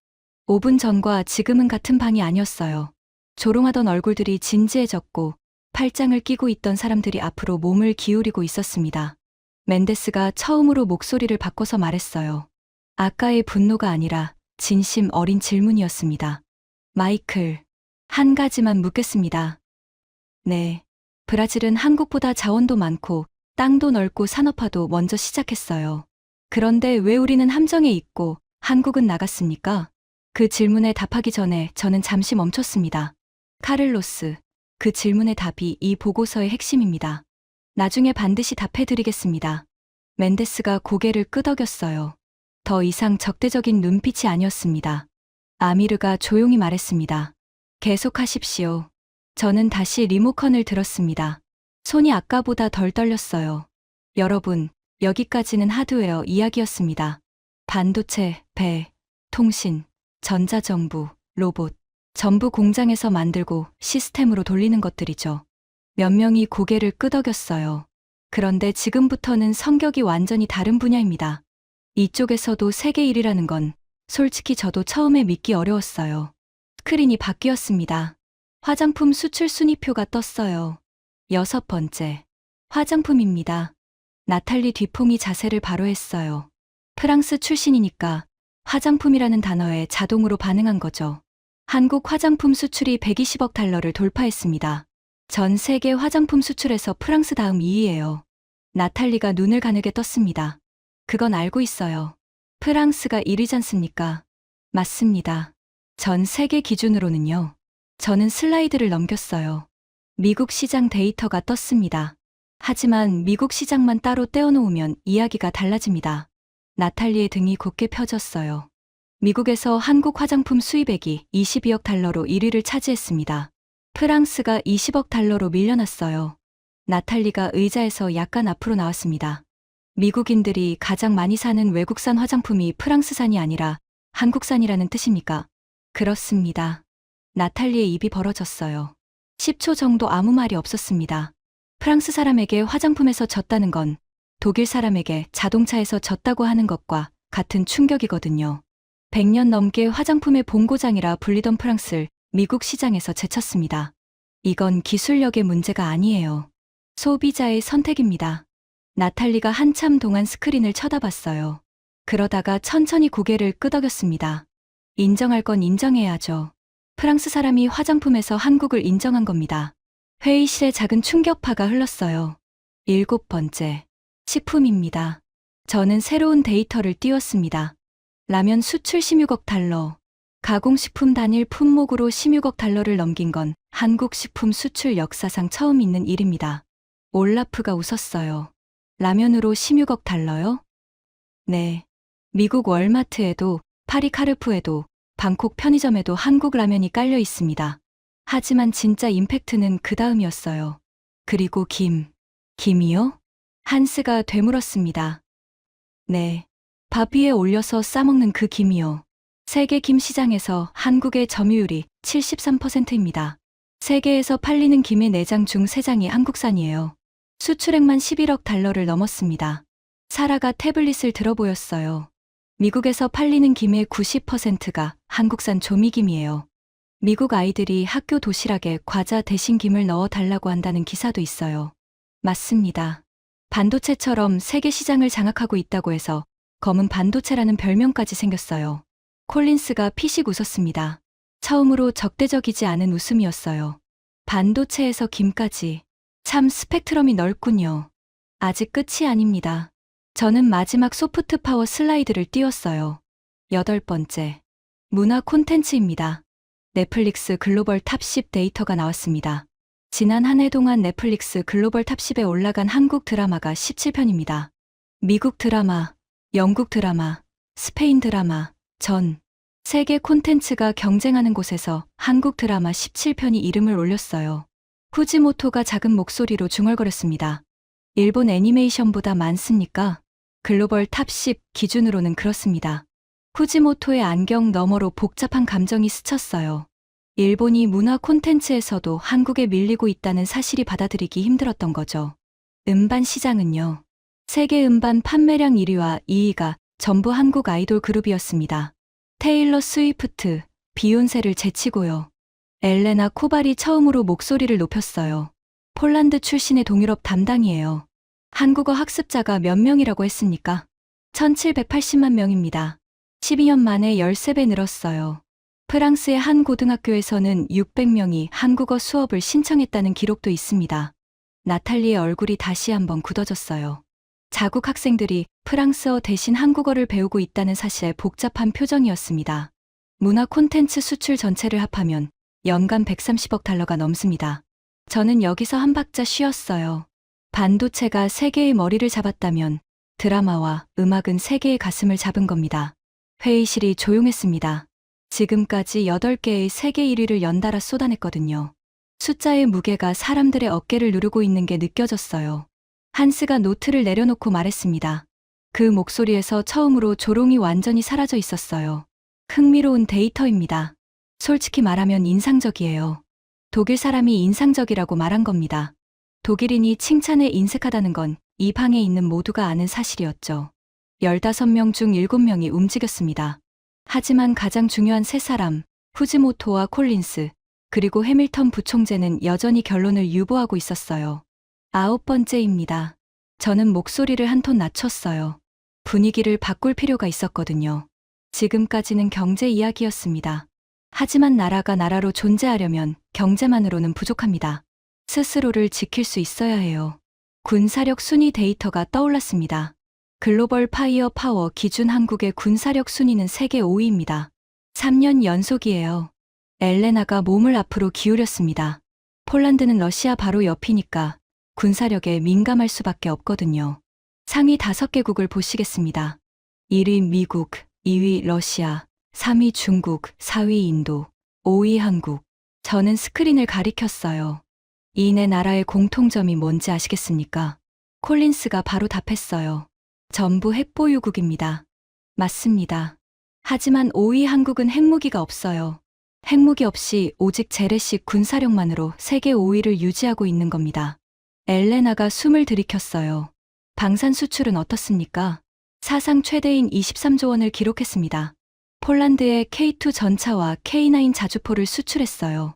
5분 전과 지금은 같은 방이 아니었어요. 조롱하던 얼굴들이 진지해졌고 팔짱을 끼고 있던 사람들이 앞으로 몸을 기울이고 있었습니다. 멘데스가 처음으로 목소리를 바꿔서 말했어요. 아까의 분노가 아니라 진심 어린 질문이었습니다. 마이클, 한 가지만 묻겠습니다. 네. 브라질은 한국보다 자원도 많고 땅도 넓고 산업화도 먼저 시작했어요. 그런데 왜 우리는 함정에 있고 한국은 나갔습니까? 그 질문에 답하기 전에 저는 잠시 멈췄습니다. 카를로스, 그 질문의 답이 이 보고서의 핵심입니다. 나중에 반드시 답해드리겠습니다. 멘데스가 고개를 끄덕였어요. 더 이상 적대적인 눈빛이 아니었습니다. 아미르가 조용히 말했습니다. 계속하십시오. 저는 다시 리모컨을 들었습니다. 손이 아까보다 덜 떨렸어요. 여러분, 여기까지는 하드웨어 이야기였습니다. 반도체, 배, 통신, 전자정부, 로봇, 전부 공장에서 만들고 시스템으로 돌리는 것들이죠. 몇 명이 고개를 끄덕였어요. 그런데 지금부터는 성격이 완전히 다른 분야입니다. 이쪽에서도 세계 1위라는 건 솔직히 저도 처음에 믿기 어려웠어요. 스크린이 바뀌었습니다. 화장품 수출 순위표가 떴어요. 6번째. 화장품입니다. 나탈리 뒤퐁이 자세를 바로 했어요. 프랑스 출신이니까 화장품이라는 단어에 자동으로 반응한 거죠. 한국 화장품 수출이 120억 달러를 돌파했습니다. 전 세계 화장품 수출에서 프랑스 다음 2위예요. 나탈리가 눈을 가늘게 떴습니다. 그건 알고 있어요. 프랑스가 1위잖습니까? 맞습니다. 전 세계 기준으로는요. 저는 슬라이드를 넘겼어요. 미국 시장 데이터가 떴습니다. 하지만 미국 시장만 따로 떼어놓으면 이야기가 달라집니다. 나탈리의 등이 곧게 펴졌어요. 미국에서 한국 화장품 수입액이 22억 달러로 1위를 차지했습니다. 프랑스가 20억 달러로 밀려났어요. 나탈리가 의자에서 약간 앞으로 나왔습니다. 미국인들이 가장 많이 사는 외국산 화장품이 프랑스산이 아니라 한국산이라는 뜻입니까? 그렇습니다. 나탈리의 입이 벌어졌어요. 10초 정도 아무 말이 없었습니다. 프랑스 사람에게 화장품에서 졌다는 건 독일 사람에게 자동차에서 졌다고 하는 것과 같은 충격이거든요. 100년 넘게 화장품의 본고장이라 불리던 프랑스를 미국 시장에서 제쳤습니다. 이건 기술력의 문제가 아니에요. 소비자의 선택입니다. 나탈리가 한참 동안 스크린을 쳐다봤어요. 그러다가 천천히 고개를 끄덕였습니다. 인정할 건 인정해야죠. 프랑스 사람이 화장품에서 한국을 인정한 겁니다. 회의실에 작은 충격파가 흘렀어요. 7번째. 식품입니다. 저는 새로운 데이터를 띄웠습니다. 라면 수출 16억 달러. 가공식품 단일 품목으로 16억 달러를 넘긴 건 한국 식품 수출 역사상 처음 있는 일입니다. 올라프가 웃었어요. 라면으로 16억 달러요? 네. 미국 월마트에도 파리 카르푸에도 방콕 편의점에도 한국 라면이 깔려 있습니다. 하지만 진짜 임팩트는 그 다음이었어요. 그리고 김이요? 한스가 되물었습니다. 네. 밥 위에 올려서 싸먹는 그 김이요. 세계 김 시장에서 한국의 점유율이 73%입니다. 세계에서 팔리는 김의 4장 중 3장이 한국산이에요. 수출액만 11억 달러를 넘었습니다. 사라가 태블릿을 들어보였어요. 미국에서 팔리는 김의 90%가 한국산 조미김이에요. 미국 아이들이 학교 도시락에 과자 대신 김을 넣어 달라고 한다는 기사도 있어요. 맞습니다. 반도체처럼 세계 시장을 장악하고 있다고 해서 검은 반도체라는 별명까지 생겼어요. 콜린스가 피식 웃었습니다. 처음으로 적대적이지 않은 웃음이었어요. 반도체에서 김까지. 참 스펙트럼이 넓군요. 아직 끝이 아닙니다. 저는 마지막 소프트 파워 슬라이드를 띄웠어요. 8번째. 문화 콘텐츠입니다. 넷플릭스 글로벌 탑 10 데이터가 나왔습니다. 지난 한 해 동안 넷플릭스 글로벌 탑 10에 올라간 한국 드라마가 17편입니다. 미국 드라마, 영국 드라마, 스페인 드라마, 전 세계 콘텐츠가 경쟁하는 곳에서 한국 드라마 17편이 이름을 올렸어요. 후지모토가 작은 목소리로 중얼거렸습니다. 일본 애니메이션보다 많습니까? 글로벌 탑 10 기준으로는 그렇습니다. 후지모토의 안경 너머로 복잡한 감정이 스쳤어요. 일본이 문화 콘텐츠에서도 한국에 밀리고 있다는 사실이 받아들이기 힘들었던 거죠. 음반 시장은요. 세계 음반 판매량 1위와 2위가 전부 한국 아이돌 그룹이었습니다. 테일러 스위프트, 비욘세를 제치고요. 엘레나 코발이 처음으로 목소리를 높였어요. 폴란드 출신의 동유럽 담당이에요. 한국어 학습자가 몇 명이라고 했습니까? 1780만 명입니다. 12년 만에 13배 늘었어요. 프랑스의 한 고등학교에서는 600명이 한국어 수업을 신청했다는 기록도 있습니다. 나탈리의 얼굴이 다시 한번 굳어졌어요. 자국 학생들이 프랑스어 대신 한국어를 배우고 있다는 사실에 복잡한 표정이었습니다. 문화 콘텐츠 수출 전체를 합하면 연간 130억 달러가 넘습니다. 저는 여기서 한 박자 쉬었어요. 반도체가 세계의 머리를 잡았다면 드라마와 음악은 세계의 가슴을 잡은 겁니다. 회의실이 조용했습니다. 지금까지 8개의 세계 1위를 연달아 쏟아냈거든요. 숫자의 무게가 사람들의 어깨를 누르고 있는 게 느껴졌어요. 한스가 노트를 내려놓고 말했습니다. 그 목소리에서 처음으로 조롱이 완전히 사라져 있었어요. 흥미로운 데이터입니다. 솔직히 말하면 인상적이에요. 독일 사람이 인상적이라고 말한 겁니다. 독일인이 칭찬에 인색하다는 건 이 방에 있는 모두가 아는 사실이었죠. 15명 중 7명이 움직였습니다. 하지만 가장 중요한 3사람, 후지모토와 콜린스, 그리고 해밀턴 부총재는 여전히 결론을 유보하고 있었어요. 9번째입니다. 저는 목소리를 한 톤 낮췄어요. 분위기를 바꿀 필요가 있었거든요. 지금까지는 경제 이야기였습니다. 하지만 나라가 나라로 존재하려면 경제만으로는 부족합니다. 스스로를 지킬 수 있어야 해요. 군사력 순위 데이터가 떠올랐습니다. 글로벌 파이어 파워 기준 한국의 군사력 순위는 세계 5위입니다. 3년 연속이에요. 엘레나가 몸을 앞으로 기울였습니다. 폴란드는 러시아 바로 옆이니까 군사력에 민감할 수밖에 없거든요. 상위 5개국을 보시겠습니다. 1위 미국, 2위 러시아, 3위 중국, 4위 인도, 5위 한국. 저는 스크린을 가리켰어요. 이 네 나라의 공통점이 뭔지 아시겠습니까? 콜린스가 바로 답했어요. 전부 핵보유국입니다. 맞습니다. 하지만 5위 한국은 핵무기가 없어요. 핵무기 없이 오직 재래식 군사력만으로 세계 5위를 유지하고 있는 겁니다. 엘레나가 숨을 들이켰어요. 방산 수출은 어떻습니까? 사상 최대인 23조 원을 기록했습니다. 폴란드에 K2 전차와 K9 자주포를 수출했어요.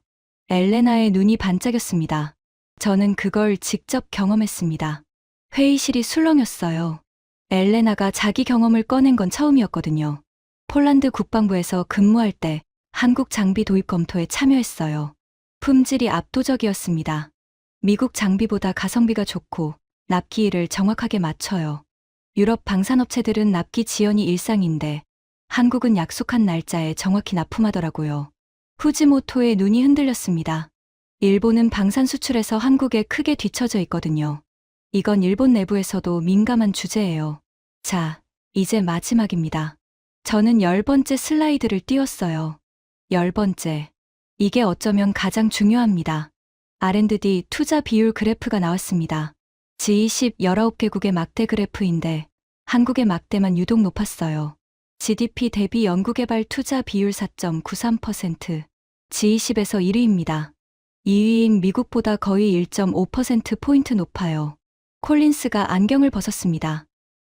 엘레나의 눈이 반짝였습니다. 저는 그걸 직접 경험했습니다. 회의실이 술렁였어요. 엘레나가 자기 경험을 꺼낸 건 처음이었거든요. 폴란드 국방부에서 근무할 때 한국 장비 도입 검토에 참여했어요. 품질이 압도적이었습니다. 미국 장비보다 가성비가 좋고 납기일을 정확하게 맞춰요. 유럽 방산업체들은 납기 지연이 일상인데 한국은 약속한 날짜에 정확히 납품하더라고요. 후지모토의 눈이 흔들렸습니다. 일본은 방산 수출에서 한국에 크게 뒤처져 있거든요. 이건 일본 내부에서도 민감한 주제예요. 자, 이제 마지막입니다. 저는 10번째 슬라이드를 띄웠어요. 10번째. 이게 어쩌면 가장 중요합니다. R&D 투자 비율 그래프가 나왔습니다. G20 19개국의 막대 그래프인데 한국의 막대만 유독 높았어요. GDP 대비 연구개발 투자 비율 4.93%, G20에서 1위입니다. 2위인 미국보다 거의 1.5%포인트 높아요. 콜린스가 안경을 벗었습니다.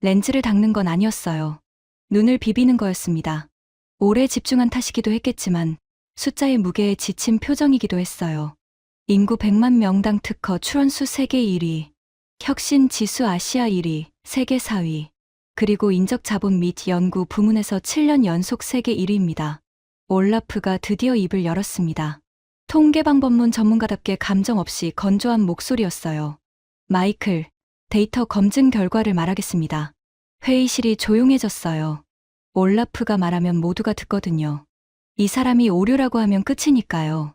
렌즈를 닦는 건 아니었어요. 눈을 비비는 거였습니다. 오래 집중한 탓이기도 했겠지만 숫자의 무게에 지친 표정이기도 했어요. 인구 100만 명당 특허 출원수 세계 1위, 혁신 지수 아시아 1위, 세계 4위, 그리고 인적 자본 및 연구 부문에서 7년 연속 세계 1위입니다. 올라프가 드디어 입을 열었습니다. 통계방법론 전문가답게 감정 없이 건조한 목소리였어요. 마이클, 데이터 검증 결과를 말하겠습니다. 회의실이 조용해졌어요. 올라프가 말하면 모두가 듣거든요. 이 사람이 오류라고 하면 끝이니까요.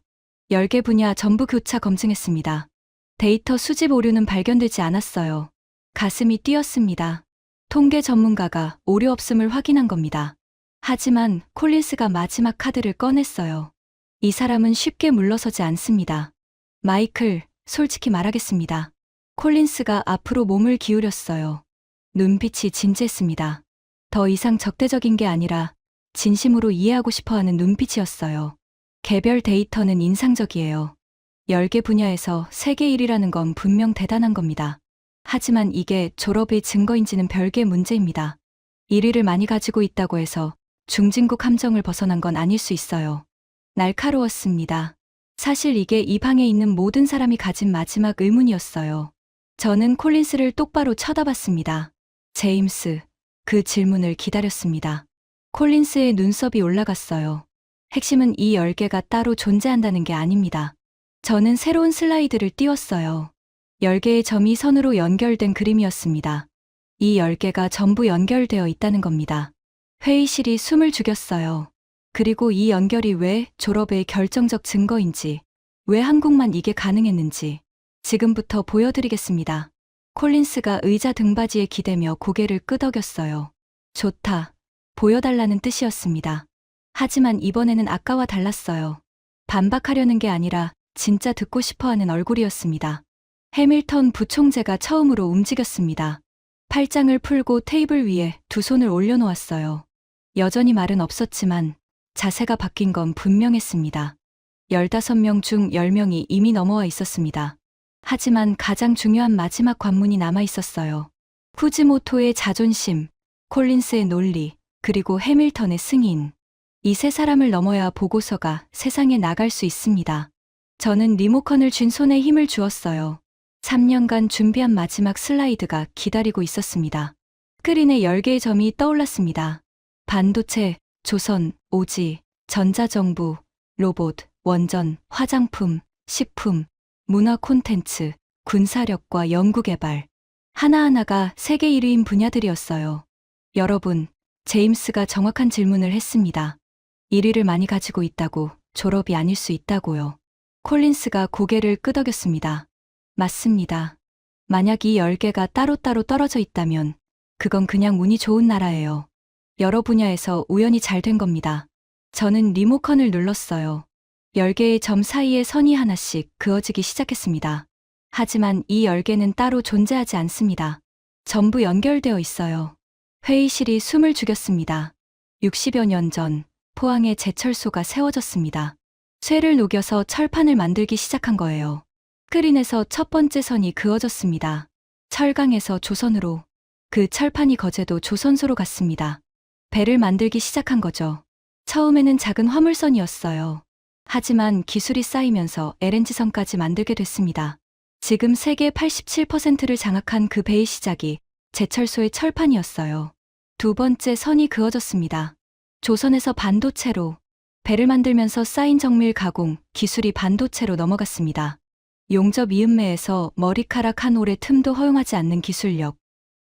10개 분야 전부 교차 검증했습니다. 데이터 수집 오류는 발견되지 않았어요. 가슴이 뛰었습니다. 통계 전문가가 오류 없음을 확인한 겁니다. 하지만 콜린스가 마지막 카드를 꺼냈어요. 이 사람은 쉽게 물러서지 않습니다. 마이클, 솔직히 말하겠습니다. 콜린스가 앞으로 몸을 기울였어요. 눈빛이 진지했습니다. 더 이상 적대적인 게 아니라 진심으로 이해하고 싶어하는 눈빛이었어요. 개별 데이터는 인상적이에요. 10개 분야에서 세계 1위라는 건 분명 대단한 겁니다. 하지만 이게 졸업의 증거인지는 별개 문제입니다. 1위를 많이 가지고 있다고 해서 중진국 함정을 벗어난 건 아닐 수 있어요. 날카로웠습니다. 사실 이게 이 방에 있는 모든 사람이 가진 마지막 의문이었어요. 저는 콜린스를 똑바로 쳐다봤습니다. 제임스, 그 질문을 기다렸습니다. 콜린스의 눈썹이 올라갔어요. 핵심은 이 10개가 따로 존재한다는 게 아닙니다. 저는 새로운 슬라이드를 띄웠어요. 10개의 점이 선으로 연결된 그림이었습니다. 이 10개가 전부 연결되어 있다는 겁니다. 회의실이 숨을 죽였어요. 그리고 이 연결이 왜 졸업의 결정적 증거인지, 왜 한국만 이게 가능했는지 지금부터 보여드리겠습니다. 콜린스가 의자 등받이에 기대며 고개를 끄덕였어요. 좋다. 보여달라는 뜻이었습니다. 하지만 이번에는 아까와 달랐어요. 반박하려는 게 아니라 진짜 듣고 싶어하는 얼굴이었습니다. 해밀턴 부총재가 처음으로 움직였습니다. 팔짱을 풀고 테이블 위에 두 손을 올려놓았어요. 여전히 말은 없었지만 자세가 바뀐 건 분명했습니다. 15명 중 10명이 이미 넘어와 있었습니다. 하지만 가장 중요한 마지막 관문이 남아 있었어요. 후지모토의 자존심, 콜린스의 논리, 그리고 해밀턴의 승인. 이 세 사람을 넘어야 보고서가 세상에 나갈 수 있습니다. 저는 리모컨을 쥔 손에 힘을 주었어요. 3년간 준비한 마지막 슬라이드가 기다리고 있었습니다. 스크린에 10개의 점이 떠올랐습니다. 반도체, 조선, 오지, 전자정부, 로봇, 원전, 화장품, 식품, 문화 콘텐츠, 군사력과 연구개발. 하나하나가 세계 1위인 분야들이었어요. 여러분, 제임스가 정확한 질문을 했습니다. 1위를 많이 가지고 있다고 졸업이 아닐 수 있다고요. 콜린스가 고개를 끄덕였습니다. 맞습니다. 만약 이 10개가 따로따로 떨어져 있다면 그건 그냥 운이 좋은 나라예요. 여러 분야에서 우연히 잘 된 겁니다. 저는 리모컨을 눌렀어요. 10개의 점 사이에 선이 하나씩 그어지기 시작했습니다. 하지만 이 10개는 따로 존재하지 않습니다. 전부 연결되어 있어요. 회의실이 숨을 죽였습니다. 60여 년 전 포항에 제철소가 세워졌습니다. 쇠를 녹여서 철판을 만들기 시작한 거예요. 스크린에서 첫 번째 선이 그어졌습니다. 철강에서 조선으로. 그 철판이 거제도 조선소로 갔습니다. 배를 만들기 시작한 거죠. 처음에는 작은 화물선이었어요. 하지만 기술이 쌓이면서 LNG선까지 만들게 됐습니다. 지금 세계 87%를 장악한 그 배의 시작이 제철소의 철판이었어요. 두 번째 선이 그어졌습니다. 조선에서 반도체로. 배를 만들면서 쌓인 정밀 가공, 기술이 반도체로 넘어갔습니다. 용접 이음매에서 머리카락 한 올의 틈도 허용하지 않는 기술력.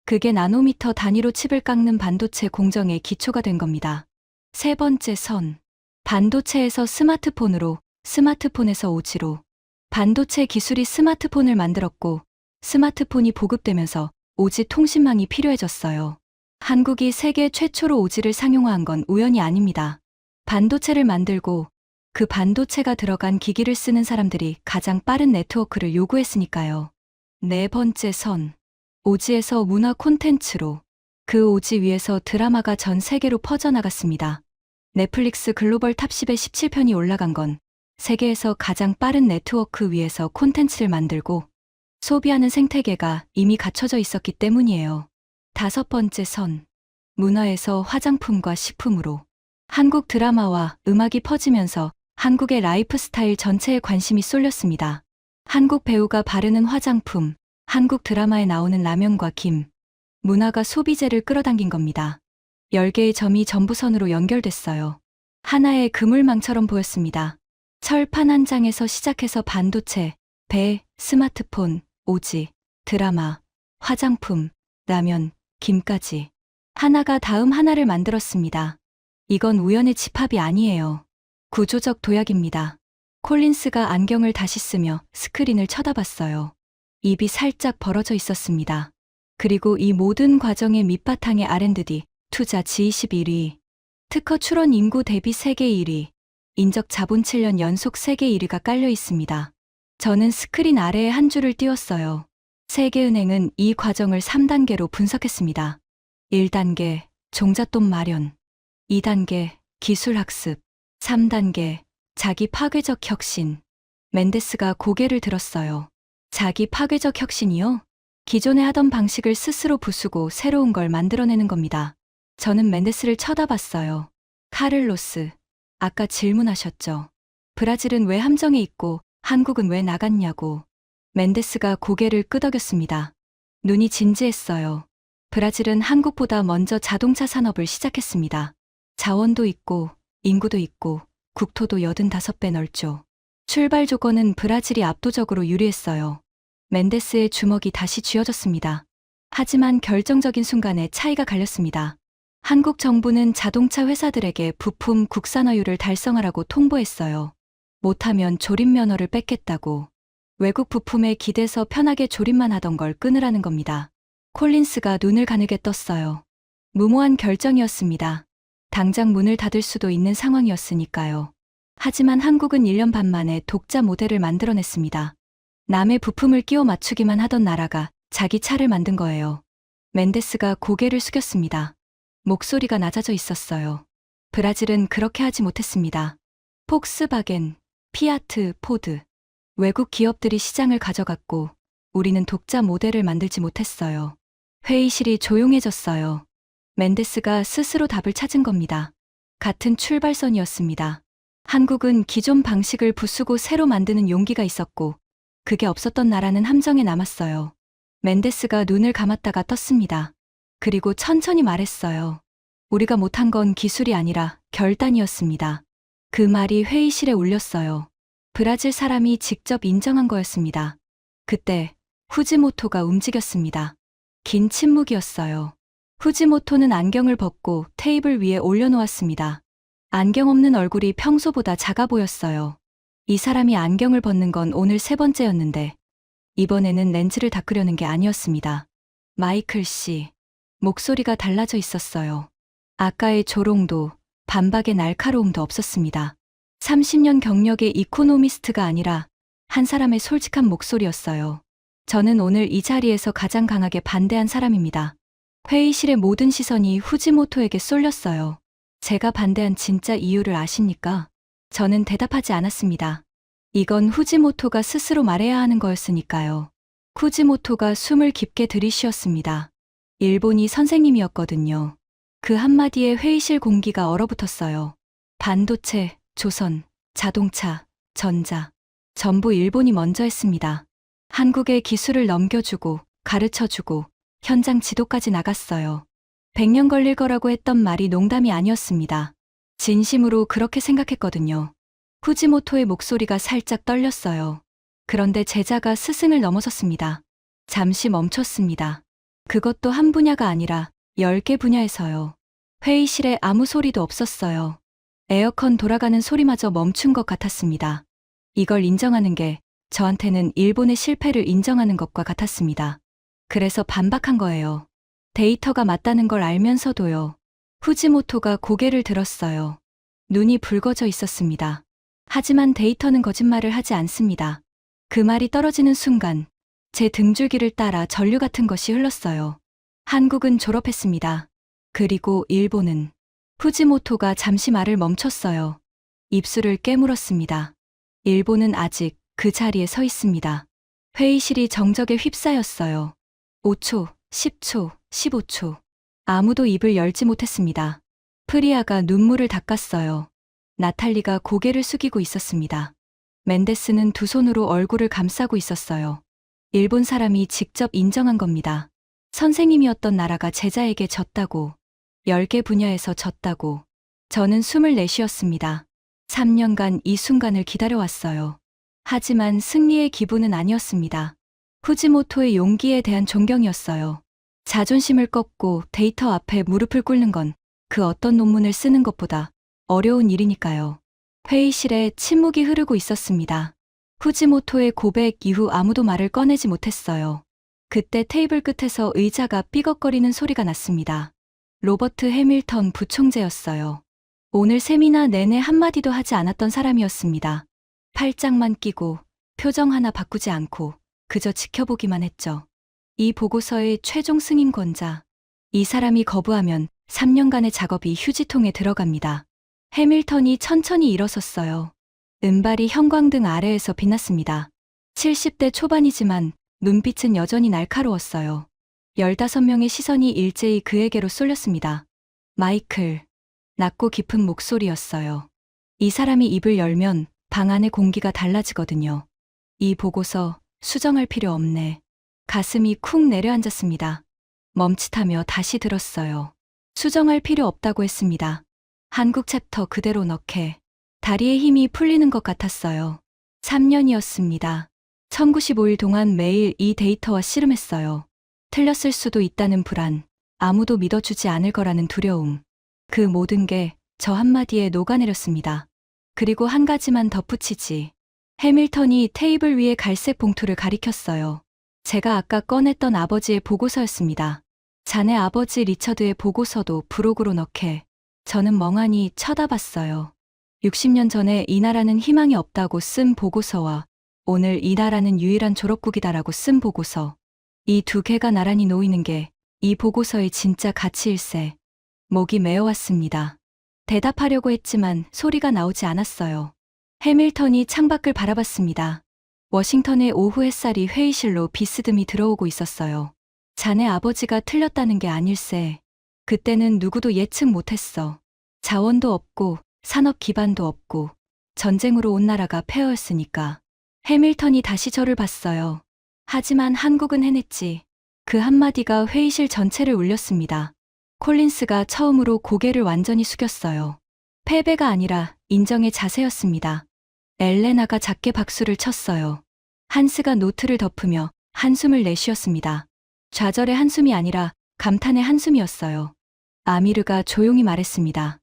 그게 나노미터 단위로 칩을 깎는 반도체 공정의 기초가 된 겁니다. 세 번째 선. 반도체에서 스마트폰으로, 스마트폰에서 오지로. 반도체 기술이 스마트폰을 만들었고, 스마트폰이 보급되면서 오지 통신망이 필요해졌어요. 한국이 세계 최초로 오지를 상용화한 건 우연이 아닙니다. 반도체를 만들고 그 반도체가 들어간 기기를 쓰는 사람들이 가장 빠른 네트워크를 요구했으니까요. 네 번째 선. 오지에서 문화 콘텐츠로. 그 오지 위에서 드라마가 전 세계로 퍼져나갔습니다. 넷플릭스 글로벌 탑 10에 17편이 올라간 건 세계에서 가장 빠른 네트워크 위에서 콘텐츠를 만들고 소비하는 생태계가 이미 갖춰져 있었기 때문이에요. 다섯 번째 선. 문화에서 화장품과 식품으로. 한국 드라마와 음악이 퍼지면서 한국의 라이프 스타일 전체에 관심이 쏠렸습니다. 한국 배우가 바르는 화장품, 한국 드라마에 나오는 라면과 김. 문화가 소비재를 끌어당긴 겁니다. 10개의 점이 전부선으로 연결됐어요. 하나의 그물망처럼 보였습니다. 철판 한 장에서 시작해서 반도체, 배, 스마트폰, 오지, 드라마, 화장품, 라면, 김까지. 하나가 다음 하나를 만들었습니다. 이건 우연의 집합이 아니에요. 구조적 도약입니다. 콜린스가 안경을 다시 쓰며 스크린을 쳐다봤어요. 입이 살짝 벌어져 있었습니다. 그리고 이 모든 과정의 밑바탕에 R&D, 투자 G20 1위, 특허 출원 인구 대비 세계 1위, 인적 자본 7년 연속 세계 1위가 깔려 있습니다. 저는 스크린 아래에 한 줄을 띄웠어요. 세계은행은 이 과정을 3단계로 분석했습니다. 1단계, 종잣돈 마련. 2단계, 기술 학습. 3단계, 자기 파괴적 혁신. 멘데스가 고개를 들었어요. 자기 파괴적 혁신이요? 기존에 하던 방식을 스스로 부수고 새로운 걸 만들어내는 겁니다. 저는 멘데스를 쳐다봤어요. 카를로스, 아까 질문하셨죠. 브라질은 왜 함정에 있고 한국은 왜 나갔냐고. 멘데스가 고개를 끄덕였습니다. 눈이 진지했어요. 브라질은 한국보다 먼저 자동차 산업을 시작했습니다. 자원도 있고 인구도 있고 국토도 85배 넓죠. 출발 조건은 브라질이 압도적으로 유리했어요. 멘데스의 주먹이 다시 쥐어졌습니다. 하지만 결정적인 순간에 차이가 갈렸습니다. 한국 정부는 자동차 회사들에게 부품 국산화율을 달성하라고 통보했어요. 못하면 조립 면허를 뺏겠다고. 외국 부품에 기대서 편하게 조립만 하던 걸 끊으라는 겁니다. 콜린스가 눈을 가늘게 떴어요. 무모한 결정이었습니다. 당장 문을 닫을 수도 있는 상황이었으니까요. 하지만 한국은 1년 반 만에 독자 모델을 만들어냈습니다. 남의 부품을 끼워 맞추기만 하던 나라가 자기 차를 만든 거예요. 멘데스가 고개를 숙였습니다. 목소리가 낮아져 있었어요. 브라질은 그렇게 하지 못했습니다. 폭스바겐, 피아트, 포드. 외국 기업들이 시장을 가져갔고 우리는 독자 모델을 만들지 못했어요. 회의실이 조용해졌어요. 멘데스가 스스로 답을 찾은 겁니다. 같은 출발선이었습니다. 한국은 기존 방식을 부수고 새로 만드는 용기가 있었고 그게 없었던 나라는 함정에 남았어요. 멘데스가 눈을 감았다가 떴습니다. 그리고 천천히 말했어요. 우리가 못한 건 기술이 아니라 결단이었습니다. 그 말이 회의실에 울렸어요. 브라질 사람이 직접 인정한 거였습니다. 그때 후지모토가 움직였습니다. 긴 침묵이었어요. 후지모토는 안경을 벗고 테이블 위에 올려놓았습니다. 안경 없는 얼굴이 평소보다 작아 보였어요. 이 사람이 안경을 벗는 건 오늘 세 번째였는데 이번에는 렌즈를 닦으려는 게 아니었습니다. 마이클 씨. 목소리가 달라져 있었어요. 아까의 조롱도 반박의 날카로움도 없었습니다. 30년 경력의 이코노미스트가 아니라 한 사람의 솔직한 목소리였어요. 저는 오늘 이 자리에서 가장 강하게 반대한 사람입니다. 회의실의 모든 시선이 후지모토에게 쏠렸어요. 제가 반대한 진짜 이유를 아십니까? 저는 대답하지 않았습니다. 이건 후지모토가 스스로 말해야 하는 거였으니까요. 후지모토가 숨을 깊게 들이쉬었습니다. 일본이 선생님이었거든요. 그 한마디에 회의실 공기가 얼어붙었어요. 반도체, 조선, 자동차, 전자. 전부 일본이 먼저 했습니다. 한국에 기술을 넘겨주고 가르쳐주고 현장 지도까지 나갔어요. 100년 걸릴 거라고 했던 말이 농담이 아니었습니다. 진심으로 그렇게 생각했거든요. 후지모토의 목소리가 살짝 떨렸어요. 그런데 제자가 스승을 넘어섰습니다. 잠시 멈췄습니다. 그것도 한 분야가 아니라 10개 분야에서요. 회의실에 아무 소리도 없었어요. 에어컨 돌아가는 소리마저 멈춘 것 같았습니다. 이걸 인정하는 게 저한테는 일본의 실패를 인정하는 것과 같았습니다. 그래서 반박한 거예요. 데이터가 맞다는 걸 알면서도요. 후지모토가 고개를 들었어요. 눈이 붉어져 있었습니다. 하지만 데이터는 거짓말을 하지 않습니다. 그 말이 떨어지는 순간 제 등줄기를 따라 전류 같은 것이 흘렀어요. 한국은 졸업했습니다. 그리고 일본은. 후지모토가 잠시 말을 멈췄어요. 입술을 깨물었습니다. 일본은 아직 그 자리에 서 있습니다. 회의실이 정적에 휩싸였어요. 5초, 10초, 15초. 아무도 입을 열지 못했습니다. 프리아가 눈물을 닦았어요. 나탈리가 고개를 숙이고 있었습니다. 멘데스는 두 손으로 얼굴을 감싸고 있었어요. 일본 사람이 직접 인정한 겁니다. 선생님이었던 나라가 제자에게 졌다고. 10개 분야에서 졌다고. 저는 숨을 내쉬었습니다. 3년간 이 순간을 기다려왔어요. 하지만 승리의 기분은 아니었습니다. 후지모토의 용기에 대한 존경이었어요. 자존심을 꺾고 데이터 앞에 무릎을 꿇는 건 그 어떤 논문을 쓰는 것보다 어려운 일이니까요. 회의실에 침묵이 흐르고 있었습니다. 후지모토의 고백 이후 아무도 말을 꺼내지 못했어요. 그때 테이블 끝에서 의자가 삐걱거리는 소리가 났습니다. 로버트 해밀턴 부총재였어요. 오늘 세미나 내내 한마디도 하지 않았던 사람이었습니다. 팔짱만 끼고 표정 하나 바꾸지 않고 그저 지켜보기만 했죠. 이 보고서의 최종 승인권자. 이 사람이 거부하면 3년간의 작업이 휴지통에 들어갑니다. 해밀턴이 천천히 일어섰어요. 은발이 형광등 아래에서 빛났습니다. 70대 초반이지만 눈빛은 여전히 날카로웠어요. 15명의 시선이 일제히 그에게로 쏠렸습니다. 마이클. 낮고 깊은 목소리였어요. 이 사람이 입을 열면 방 안의 공기가 달라지거든요. 이 보고서 수정할 필요 없네. 가슴이 쿵 내려앉았습니다. 멈칫하며 다시 들었어요. 수정할 필요 없다고 했습니다. 한국 챕터 그대로 넣게. 다리에 힘이 풀리는 것 같았어요. 3년이었습니다. 1095일 동안 매일 이 데이터와 씨름했어요. 틀렸을 수도 있다는 불안, 아무도 믿어주지 않을 거라는 두려움. 그 모든 게 저 한마디에 녹아내렸습니다. 그리고 한 가지만 덧붙이지. 해밀턴이 테이블 위에 갈색 봉투를 가리켰어요. 제가 아까 꺼냈던 아버지의 보고서였습니다. 자네 아버지 리처드의 보고서도 부록으로 넣게. 저는 멍하니 쳐다봤어요. 60년 전에 이 나라는 희망이 없다고 쓴 보고서와 오늘 이 나라는 유일한 졸업국이다라고 쓴 보고서. 이 두 개가 나란히 놓이는 게 이 보고서의 진짜 가치일세. 목이 메어왔습니다. 대답하려고 했지만 소리가 나오지 않았어요. 해밀턴이 창밖을 바라봤습니다. 워싱턴의 오후 햇살이 회의실로 비스듬히 들어오고 있었어요. 자네 아버지가 틀렸다는 게 아닐세. 그때는 누구도 예측 못했어. 자원도 없고 산업 기반도 없고 전쟁으로 온 나라가 폐허였으니까. 해밀턴이 다시 저를 봤어요. 하지만 한국은 해냈지. 그 한마디가 회의실 전체를 울렸습니다. 콜린스가 처음으로 고개를 완전히 숙였어요. 패배가 아니라 인정의 자세였습니다. 엘레나가 작게 박수를 쳤어요. 한스가 노트를 덮으며 한숨을 내쉬었습니다. 좌절의 한숨이 아니라 감탄의 한숨이었어요. 아미르가 조용히 말했습니다.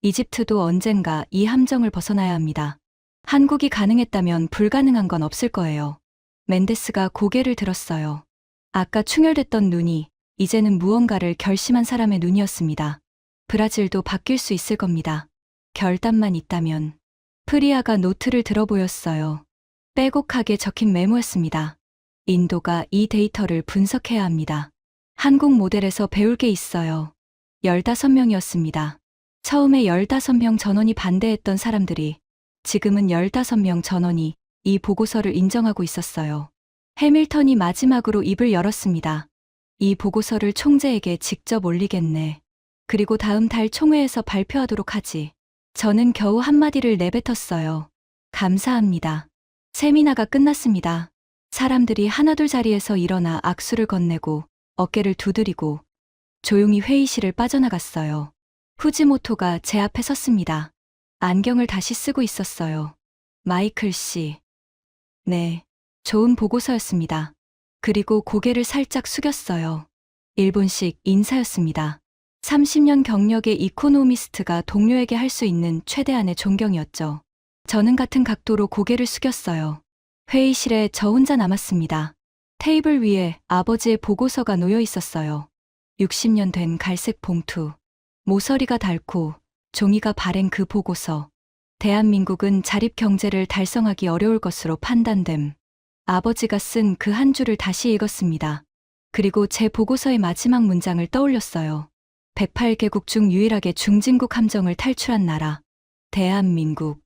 이집트도 언젠가 이 함정을 벗어나야 합니다. 한국이 가능했다면 불가능한 건 없을 거예요. 멘데스가 고개를 들었어요. 아까 충혈됐던 눈이 이제는 무언가를 결심한 사람의 눈이었습니다. 브라질도 바뀔 수 있을 겁니다. 결단만 있다면. 프리아가 노트를 들어 보였어요. 빼곡하게 적힌 메모였습니다. 인도가 이 데이터를 분석해야 합니다. 한국 모델에서 배울 게 있어요. 15명이었습니다. 처음에 15명 전원이 반대했던 사람들이 지금은 15명 전원이 이 보고서를 인정하고 있었어요. 해밀턴이 마지막으로 입을 열었습니다. 이 보고서를 총재에게 직접 올리겠네. 그리고 다음 달 총회에서 발표하도록 하지. 저는 겨우 한마디를 내뱉었어요. 감사합니다. 세미나가 끝났습니다. 사람들이 하나둘 자리에서 일어나 악수를 건네고 어깨를 두드리고 조용히 회의실을 빠져나갔어요. 후지모토가 제 앞에 섰습니다. 안경을 다시 쓰고 있었어요. 마이클 씨. 네, 좋은 보고서였습니다. 그리고 고개를 살짝 숙였어요. 일본식 인사였습니다. 30년 경력의 이코노미스트가 동료에게 할 수 있는 최대한의 존경이었죠. 저는 같은 각도로 고개를 숙였어요. 회의실에 저 혼자 남았습니다. 테이블 위에 아버지의 보고서가 놓여 있었어요. 60년 된 갈색 봉투. 모서리가 닳고 종이가 바랜 그 보고서. 대한민국은 자립 경제를 달성하기 어려울 것으로 판단됨. 아버지가 쓴 그 한 줄을 다시 읽었습니다. 그리고 제 보고서의 마지막 문장을 떠올렸어요. 108개국 중 유일하게 중진국 함정을 탈출한 나라. 대한민국.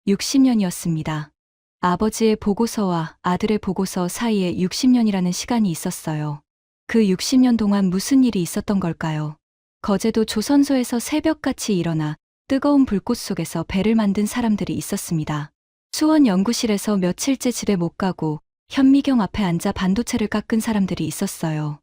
60년이었습니다. 아버지의 보고서와 아들의 보고서 사이에 60년이라는 시간이 있었어요. 그 60년 동안 무슨 일이 있었던 걸까요? 거제도 조선소에서 새벽같이 일어나 뜨거운 불꽃 속에서 배를 만든 사람들이 있었습니다. 수원 연구실에서 며칠째 집에 못 가고 현미경 앞에 앉아 반도체를 깎은 사람들이 있었어요.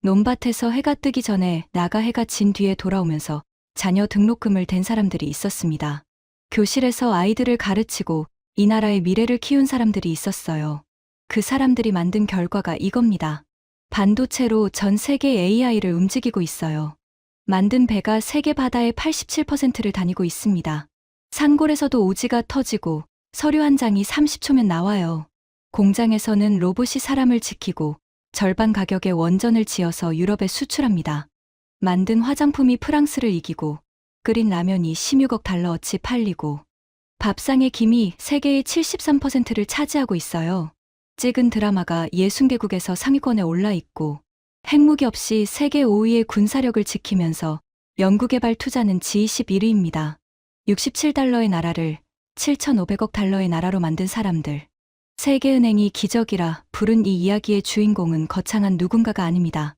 논밭에서 해가 뜨기 전에 나가 해가 진 뒤에 돌아오면서 자녀 등록금을 댄 사람들이 있었습니다. 교실에서 아이들을 가르치고 이 나라의 미래를 키운 사람들이 있었어요. 그 사람들이 만든 결과가 이겁니다. 반도체로 전 세계 AI를 움직이고 있어요. 만든 배가 세계 바다의 87%를 다니고 있습니다. 산골에서도 오지가 터지고 서류 한 장이 30초면 나와요. 공장에서는 로봇이 사람을 지키고 절반 가격에 원전을 지어서 유럽에 수출합니다. 만든 화장품이 프랑스를 이기고 끓인 라면이 16억 달러어치 팔리고 밥상의 김이 세계의 73%를 차지하고 있어요. 찍은 드라마가 60개국에서 상위권에 올라 있고 핵무기 없이 세계 5위의 군사력을 지키면서 연구개발 투자는 G21위입니다. 67달러의 나라를 7,500억 달러의 나라로 만든 사람들. 세계은행이 기적이라 부른 이 이야기의 주인공은 거창한 누군가가 아닙니다.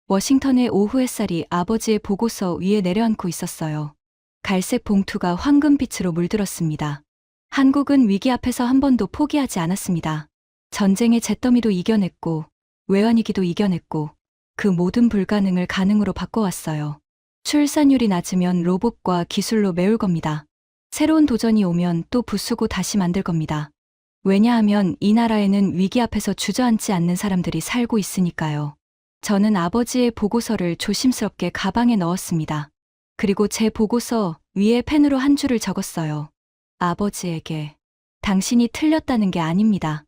워싱턴의 오후 햇살이 아버지의 보고서 위에 내려앉고 있었어요. 갈색 봉투가 황금빛으로 물들었습니다. 한국은 위기 앞에서 한 번도 포기하지 않았습니다. 전쟁의 잿더미도 이겨냈고 외환위기도 이겨냈고 그 모든 불가능을 가능으로 바꿔왔어요. 출산율이 낮으면 로봇과 기술로 메울 겁니다. 새로운 도전이 오면 또 부수고 다시 만들 겁니다. 왜냐하면 이 나라에는 위기 앞에서 주저앉지 않는 사람들이 살고 있으니까요. 저는 아버지의 보고서를 조심스럽게 가방에 넣었습니다. 그리고 제 보고서 위에 펜으로 한 줄을 적었어요. 아버지에게. 당신이 틀렸다는 게 아닙니다.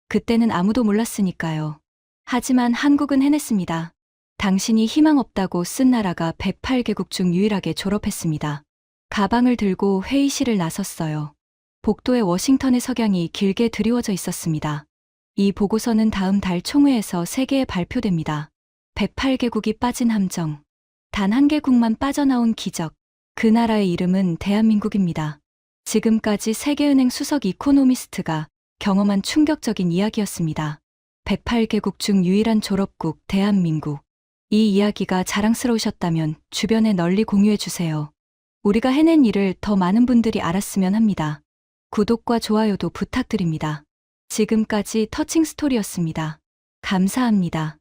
그때는 아무도 몰랐으니까요. 하지만 한국은 해냈습니다. 당신이 희망 없다고 쓴 나라가 108개국 중 유일하게 졸업했습니다. 가방을 들고 회의실을 나섰어요. 복도에 워싱턴의 석양이 길게 드리워져 있었습니다. 이 보고서는 다음 달 총회에서 세계에 발표됩니다. 108개국이 빠진 함정. 단 한 개국만 빠져나온 기적. 그 나라의 이름은 대한민국입니다. 지금까지 세계은행 수석 이코노미스트가 경험한 충격적인 이야기였습니다. 108개국 중 유일한 졸업국 대한민국. 이 이야기가 자랑스러우셨다면 주변에 널리 공유해 주세요. 우리가 해낸 일을 더 많은 분들이 알았으면 합니다. 구독과 좋아요도 부탁드립니다. 지금까지 터칭 스토리였습니다. 감사합니다.